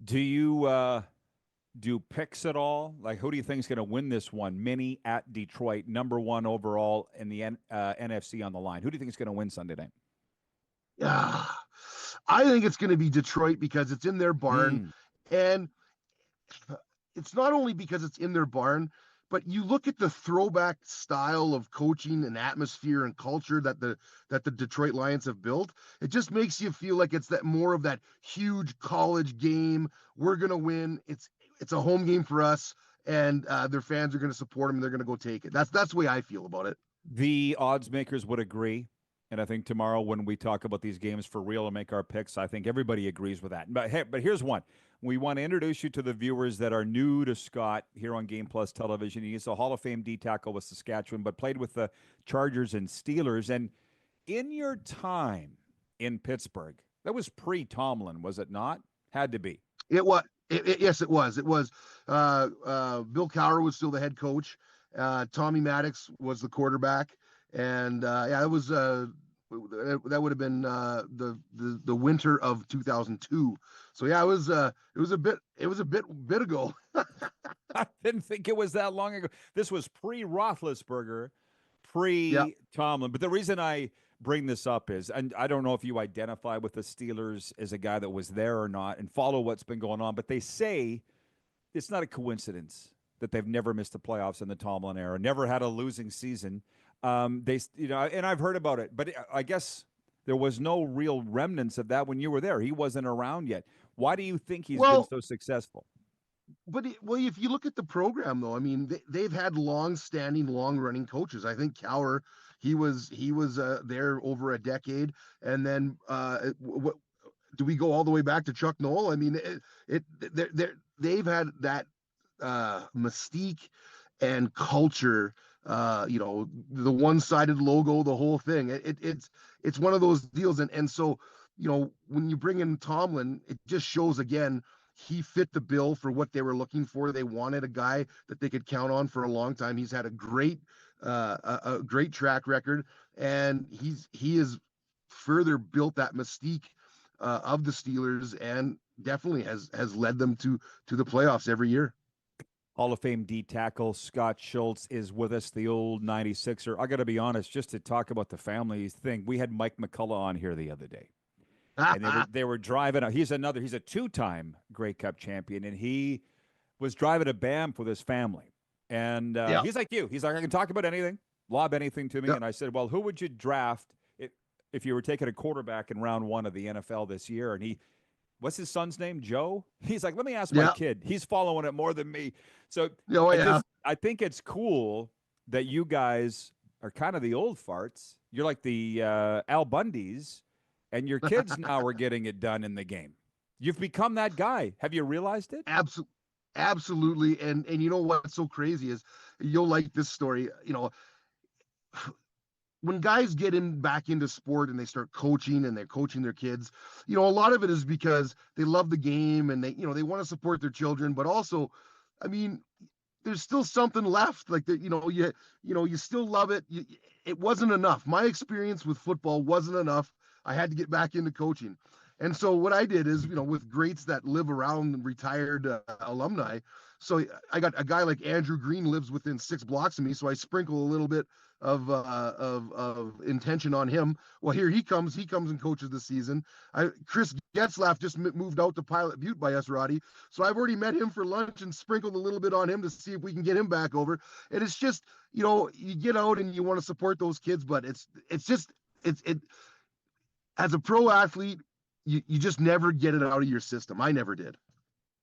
Do you do picks at all? Like, who do you think is going to win this one? Mini at Detroit, #1 overall in the NFC on the line. Who do you think is going to win Sunday night? Yeah, I think it's going to be Detroit because it's in their barn, and it's not only because it's in their barn, but you look at the throwback style of coaching and atmosphere and culture that the Detroit Lions have built. It just makes you feel like it's that more of that huge college game. We're going to win. It's a home game for us, and their fans are going to support them. They're going to go take it. That's the way I feel about it. The odds makers would agree. And I think tomorrow when we talk about these games for real and make our picks, I think everybody agrees with that. But here's one. We want to introduce you to the viewers that are new to Scott here on Game Plus Television. He's a Hall of Fame D tackle with Saskatchewan, but played with the Chargers and Steelers. And in your time in Pittsburgh, that was pre-Tomlin, was it not? Had to be. It was. Yes, it was. It was. Bill Cowher was still the head coach. Tommy Maddox was the quarterback. And it was that would have been the winter of 2002. So yeah, it was a bit ago. I didn't think it was that long ago. This was pre-Roethlisberger, pre-Tomlin. But the reason I bring this up is, and I don't know if you identify with the Steelers as a guy that was there or not and follow what's been going on, but they say it's not a coincidence that they've never missed the playoffs in the Tomlin era, never had a losing season. And I've heard about it, but I guess there was no real remnants of that when you were there. He wasn't around yet. Why do you think he's been so successful? But if you look at the program, though, I mean, they've had long-standing, long-running coaches. I think Cowher, he was there over a decade, and then do we go all the way back to Chuck Noll? I mean, they've had that mystique and culture. The one-sided logo, the whole thing. It's one of those deals, and so when you bring in Tomlin, it just shows again he fit the bill for what they were looking for. They wanted a guy that they could count on for a long time. He's had a great track record, and he has further built that mystique of the Steelers, and definitely has led them to the playoffs every year. Hall of Fame D tackle Scott Schultz is with us, the old 96er. I got to be honest, just to talk about the family thing, we had Mike McCullough on here the other day. And they were driving out. He's a two-time Grey Cup champion, and he was driving to Banff with his family. And he's like you. He's like, I can talk about anything, lob anything to me. And I said, well, who would you draft if you were taking a quarterback in round 1 of the NFL this year? And what's his son's name? Joe? He's like, let me ask my Yeah. kid. He's following it more than me. So Oh, yeah. I think it's cool that you guys are kind of the old farts. You're like the Al Bundys, and your kids now are getting it done in the game. You've become that guy. Have you realized it? Absolutely. And you know what's so crazy is, you'll like this story. You know, when guys get back into sport and they start coaching and they're coaching their kids, you know, a lot of it is because they love the game and they want to support their children, but also, I mean, there's still something left. Like that, you still love it. It wasn't enough. My experience with football wasn't enough. I had to get back into coaching. And so what I did is, with greats that live around retired alumni. So I got a guy like Andrew Green lives within 6 blocks of me. So I sprinkle a little bit of intention on him. Well, here he comes and coaches this season. Chris Getzlaff just moved out to Pilot Butte by us, Roddy. So I've already met him for lunch and sprinkled a little bit on him to see if we can get him back over. And it's just, you get out and you want to support those kids, but it's as a pro athlete, you just never get it out of your system. I never did.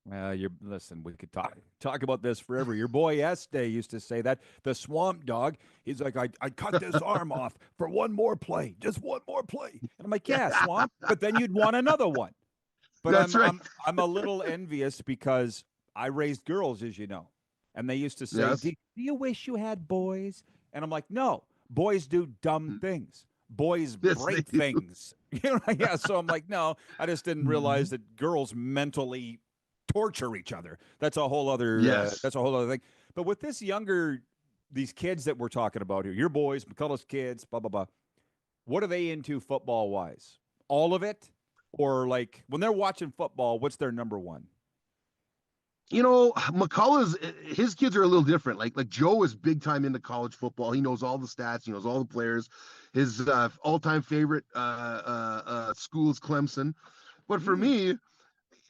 Well, listen, we could talk about this forever. Your boy Este used to say that, the swamp dog. He's like, I cut this arm off for one more play, just one more play. And I'm like, yeah, swamp, but then you'd want another one. But That's right. I'm a little envious because I raised girls, as you know, and they used to say, Yes. do you wish you had boys? And I'm like, no, boys do dumb things. Boys Yes, break they do. things. Yeah. So I'm like, no, I just didn't realize that girls mentally torture each other. That's a whole other. Yes. That's a whole other thing. But with these kids that we're talking about here, your boys, McCullough's kids, blah blah blah. What are they into football wise? All of it, or like when they're watching football, what's their number one? McCullough's, his kids are a little different. Like Joe is big time into college football. He knows all the stats. He knows all the players. His all-time favorite school is Clemson. But for me,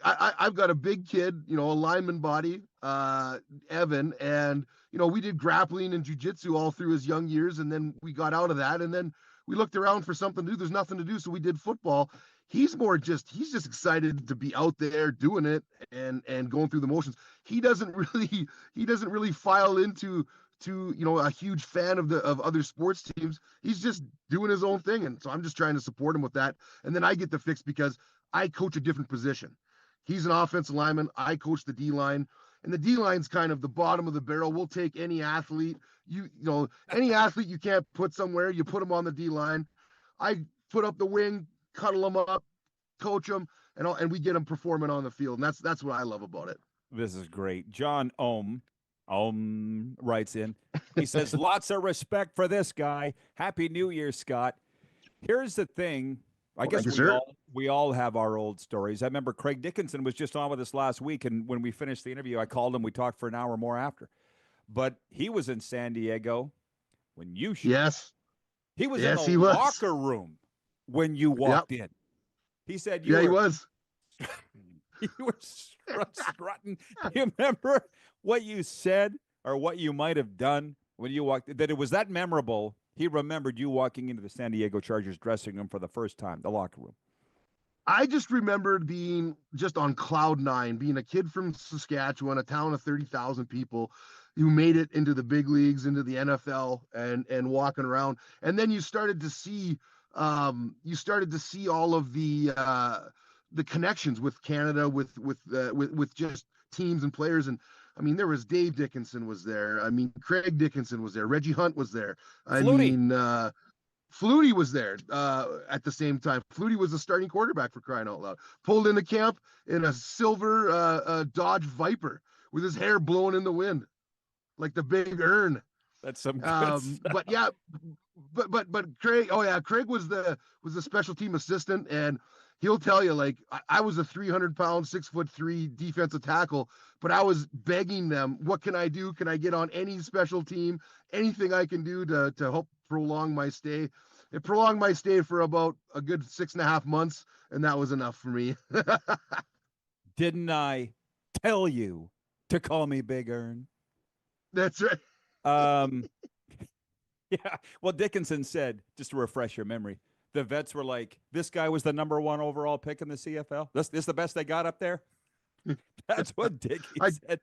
I've got a big kid, a lineman body, Evan, and we did grappling and jujitsu all through his young years, and then we got out of that, and then we looked around for something to do. There's nothing to do, so we did football. He's just excited to be out there doing it and going through the motions. He doesn't really file into a huge fan of other sports teams. He's just doing his own thing, and so I'm just trying to support him with that. And then I get the fix because I coach a different position. He's an offensive lineman. I coach the D line, and the D line's kind of the bottom of the barrel. We'll take any athlete. Any athlete you can't put somewhere, you put them on the D line. I put up the wing, cuddle them up, coach them, and we get them performing on the field. And that's what I love about it. This is great. John Ohm writes in. He says, lots of respect for this guy. Happy New Year, Scott. Here's the thing. I guess we all have our old stories. I remember Craig Dickinson was just on with us last week, and when we finished the interview, I called him. We talked for an hour more after. But he was in San Diego when you showed. Yes. He was in the locker room when you walked in. He said, he was. You were strutting. Do you remember what you said or what you might have done when you walked? That it was that memorable. He remembered you walking into the San Diego Chargers dressing room for the first time, the locker room. I just remembered being just on cloud 9, being a kid from Saskatchewan, a town of 30,000 people who made it into the big leagues, into the NFL, and walking around. And then you started to see all of the connections with Canada, with just teams and players. And I mean, there was Dave Dickinson was there. I mean, Craig Dickinson was there. Reggie Hunt was there. Flutie was there at the same time. Flutie was the starting quarterback, for crying out loud. Pulled into camp in a silver Dodge Viper with his hair blowing in the wind like the Big Earn. That's some good stuff. But yeah, but Craig, Craig was the special team assistant, and he'll tell you, like, I was a 300-pound, 6'3" defensive tackle, but I was begging them, what can I do? Can I get on any special team? Anything I can do to help prolong my stay? It prolonged my stay for about a good 6.5 months, and that was enough for me. Didn't I tell you to call me Big Earn? That's right. Yeah. Well, Dickinson said, just to refresh your memory, the vets were like, "This guy was the #1 overall pick in the CFL. This is the best they got up there." That's what Dickie I said.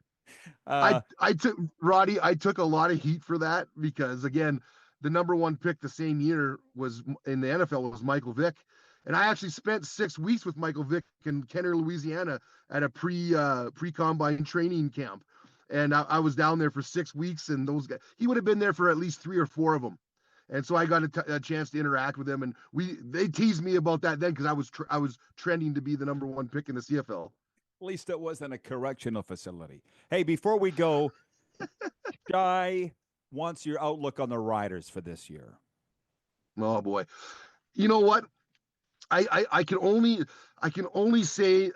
I took Roddy. I took a lot of heat for that because again, the #1 pick the same year was in the NFL was Michael Vick, and I actually spent 6 weeks with Michael Vick in Kenner, Louisiana, at a pre combine training camp, and I was down there for 6 weeks, and those guys he would have been there for at least 3 or 4 of them. And so I got a chance to interact with him, and they teased me about that then because I was trending to be the #1 pick in the CFL. At least it wasn't a correctional facility. Hey, before we go, Guy wants your outlook on the Riders for this year. Oh boy, you know what? I can only say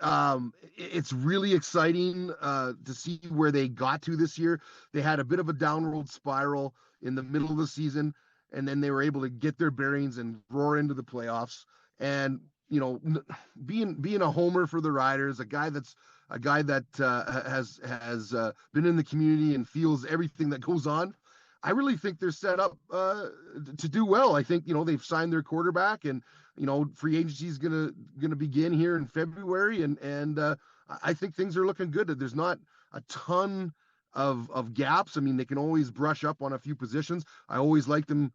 it's really exciting to see where they got to this year. They had a bit of a downward spiral in the middle of the season, and then they were able to get their bearings and roar into the playoffs. And you know, being a homer for the Riders, a guy that has been in the community and feels everything that goes on. I really think they're set up to do well. I think they've signed their quarterback, and free agency is gonna begin here in February, and I think things are looking good. There's not a ton of gaps. I mean, they can always brush up on a few positions. I always like them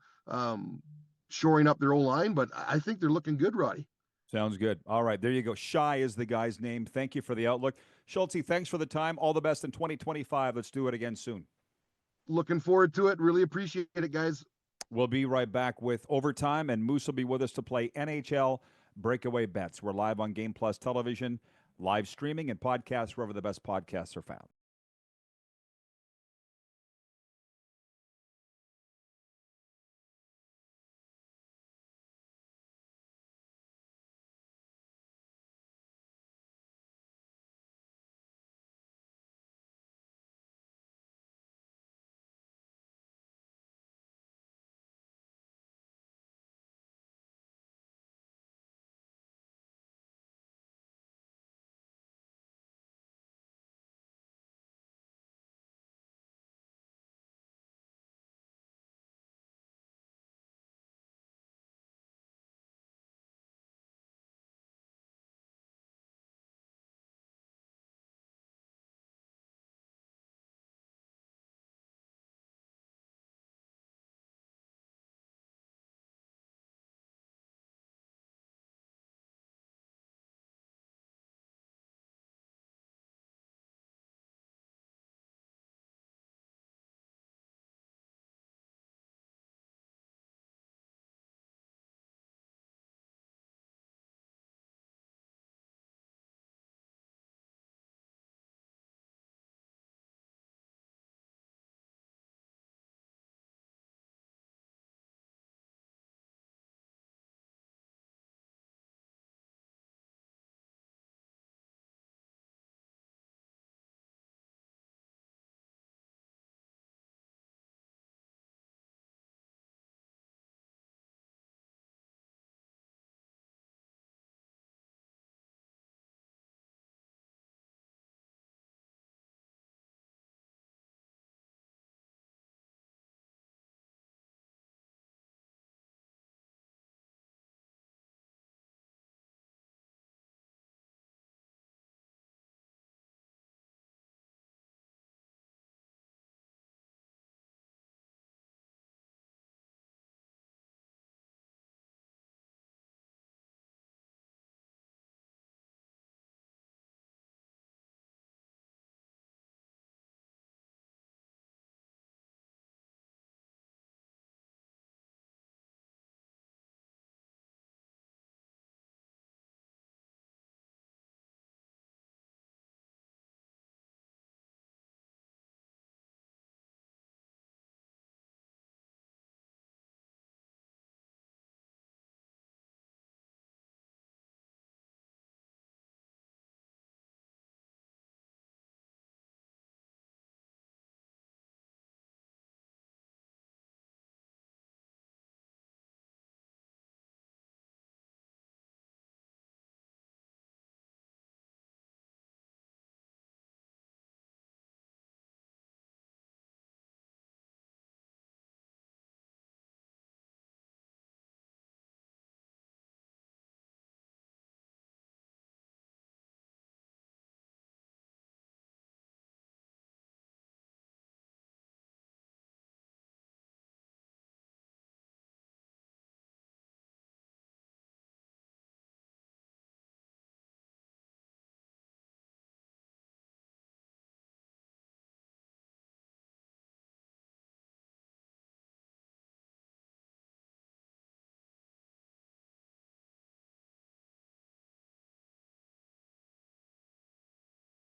shoring up their O-line, but I think they're looking good, Roddy. Sounds good. All right, there you go. Shy is the guy's name. Thank you for the outlook. Schultz, thanks for the time. All the best in 2025. Let's do it again soon. Looking forward to it. Really appreciate it, guys. We'll be right back with Overtime, and Moose will be with us to play NHL Breakaway Bets. We're live on Game Plus Television, live streaming and podcasts wherever the best podcasts are found.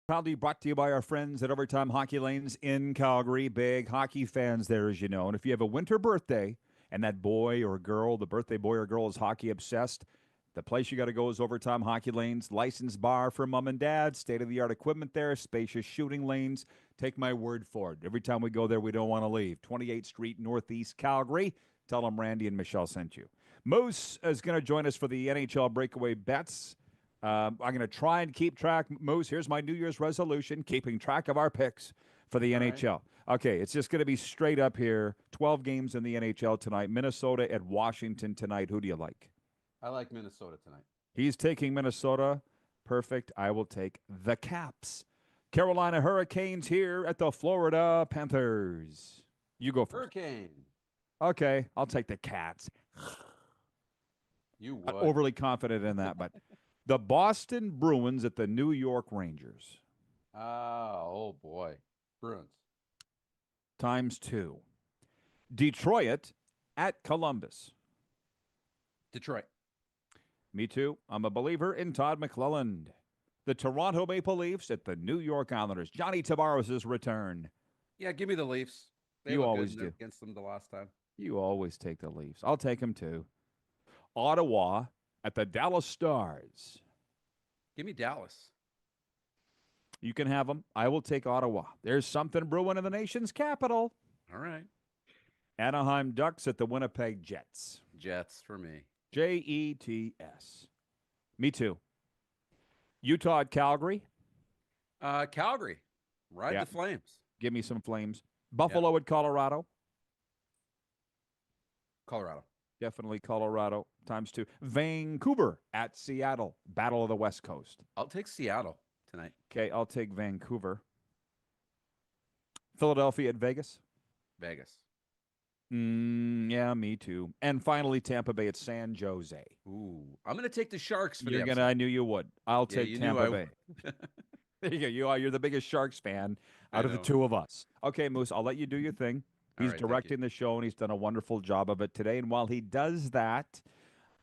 Proudly brought to you by our friends at Overtime Hockey Lanes in Calgary. Big hockey fans there, as you know. And if you have a winter birthday and that boy or girl, the birthday boy or girl is hockey obsessed, the place you got to go is Overtime Hockey Lanes. Licensed bar for mom and dad. State-of-the-art equipment there. Spacious shooting lanes. Take my word for it. Every time we go there, we don't want to leave. 28th Street, Northeast Calgary. Tell them Randy and Michelle sent you. Moose is going to join us for the NHL Breakaway Bets. I'm going to try and keep track. Moose, here's my New Year's resolution, keeping track of our picks for the NHL. Right. Okay, it's just going to be straight up here. 12 games in the NHL tonight. Minnesota at Washington tonight. Who do you like? I like Minnesota tonight. He's taking Minnesota. Perfect. I will take the Caps. Carolina Hurricanes here at the Florida Panthers. You go first. Hurricane. Okay, I'll take the Cats. You would. Overly confident in that, but the Boston Bruins at the New York Rangers. Oh, boy. Bruins. ×2. Detroit at Columbus. Detroit. Me too. I'm a believer in Todd McClelland. The Toronto Maple Leafs at the New York Islanders. Johnny Tavares' return. Yeah, give me the Leafs. They You looked always good do. Against them the last time. You always take the Leafs. I'll take them too. Ottawa at the Dallas Stars. Give me Dallas. You can have them. I will take Ottawa. There's something brewing in the nation's capital. All right. Anaheim Ducks at the Winnipeg Jets. Jets for me. Jets. Me too. Utah at Calgary. Calgary. Ride the Flames. Give me some Flames. Buffalo at Colorado. Colorado. Definitely Colorado ×2. Vancouver at Seattle. Battle of the West Coast. I'll take Seattle tonight. Okay, I'll take Vancouver. Philadelphia at Vegas. Vegas. Yeah, me too. And finally, Tampa Bay at San Jose. Ooh, I'm going to take the Sharks for I knew you would. I'll take Tampa Bay. There you go. You're the biggest Sharks fan out of the two of us. Okay, Moose, I'll let you do your thing. He's directing the show, and he's done a wonderful job of it today. And while he does that,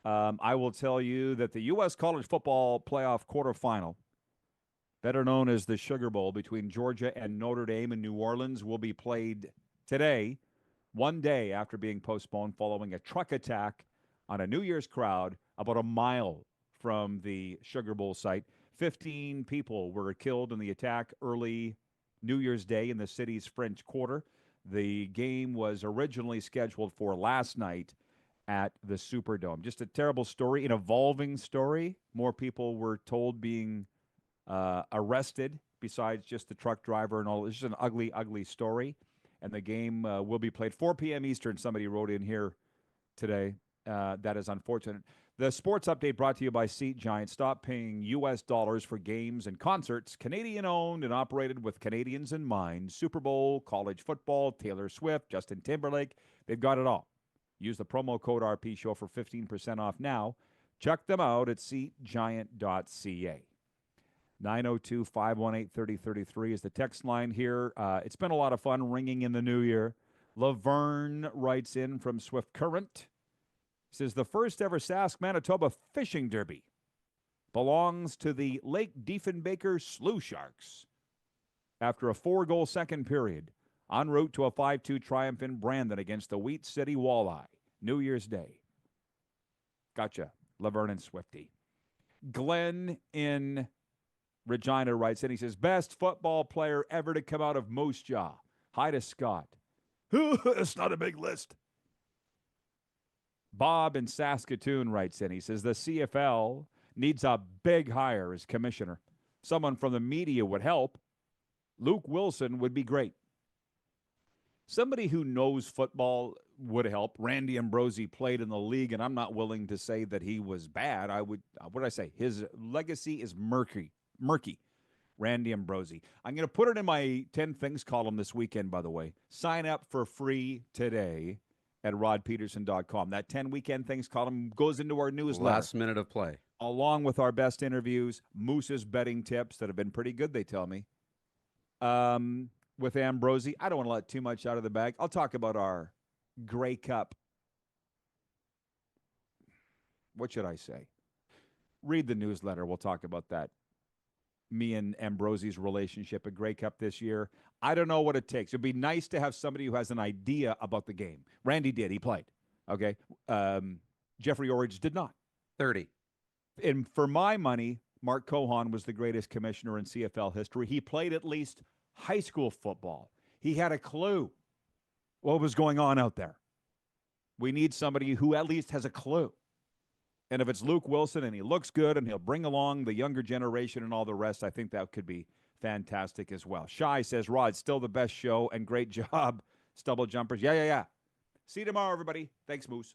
I will tell you that the U.S. College Football Playoff quarterfinal, better known as the Sugar Bowl between Georgia and Notre Dame in New Orleans, will be played today, one day after being postponed following a truck attack on a New Year's crowd about a mile from the Sugar Bowl site. 15 people were killed in the attack early New Year's Day in the city's French Quarter. The game was originally scheduled for last night at the Superdome. Just a terrible story, an evolving story. More people were told being arrested besides just the truck driver and all. It's just an ugly, ugly story. And the game will be played 4 p.m. Eastern. Somebody wrote in here today. That is unfortunate. The sports update brought to you by Seat Giant. Stop paying U.S. dollars for games and concerts. Canadian-owned and operated with Canadians in mind. Super Bowl, college football, Taylor Swift, Justin Timberlake. They've got it all. Use the promo code RPShow for 15% off now. Check them out at seatgiant.ca. 902-518-3033 is the text line here. It's been a lot of fun ringing in the new year. Laverne writes in from Swift Current. Says the first ever Sask Manitoba Fishing Derby belongs to the Lake Diefenbaker Slough Sharks. After a 4-goal second period, en route to a 5-2 triumph in Brandon against the Wheat City Walleye, New Year's Day. Gotcha, Laverne and Swifty. Glenn in Regina writes in, he says, best football player ever to come out of Moose Jaw. Hi to Scott. It's not a big list. Bob in Saskatoon writes in, he says, the CFL needs a big hire as commissioner. Someone from the media would help. Luke Wilson would be great. Somebody who knows football would help. Randy Ambrosie played in the league, and I'm not willing to say that he was bad. What did I say? His legacy is murky. Randy Ambrosie. I'm going to put it in my 10 Things column this weekend, by the way. Sign up for free today at rodpeterson.com. That 10 Weekend Things column goes into our newsletter. Last minute of play. Along with our best interviews, Moose's betting tips that have been pretty good, they tell me. With Ambrosie, I don't want to let too much out of the bag. I'll talk about our Grey Cup. What should I say? Read the newsletter. We'll talk about that me and Ambrosie's relationship at Grey Cup this year. I don't know what it takes. It'd be nice to have somebody who has an idea about the game. Randy did. He played. Okay. Jeffrey Orridge did not. 30. And for my money, Mark Cohan was the greatest commissioner in CFL history. He played at least high school football. He had a clue what was going on out there. We need somebody who at least has a clue. And if it's Luke Wilson and he looks good and he'll bring along the younger generation and all the rest, I think that could be fantastic as well. Shy says, Rod, still the best show and great job, Stubble Jumpers. Yeah. See you tomorrow, everybody. Thanks, Moose.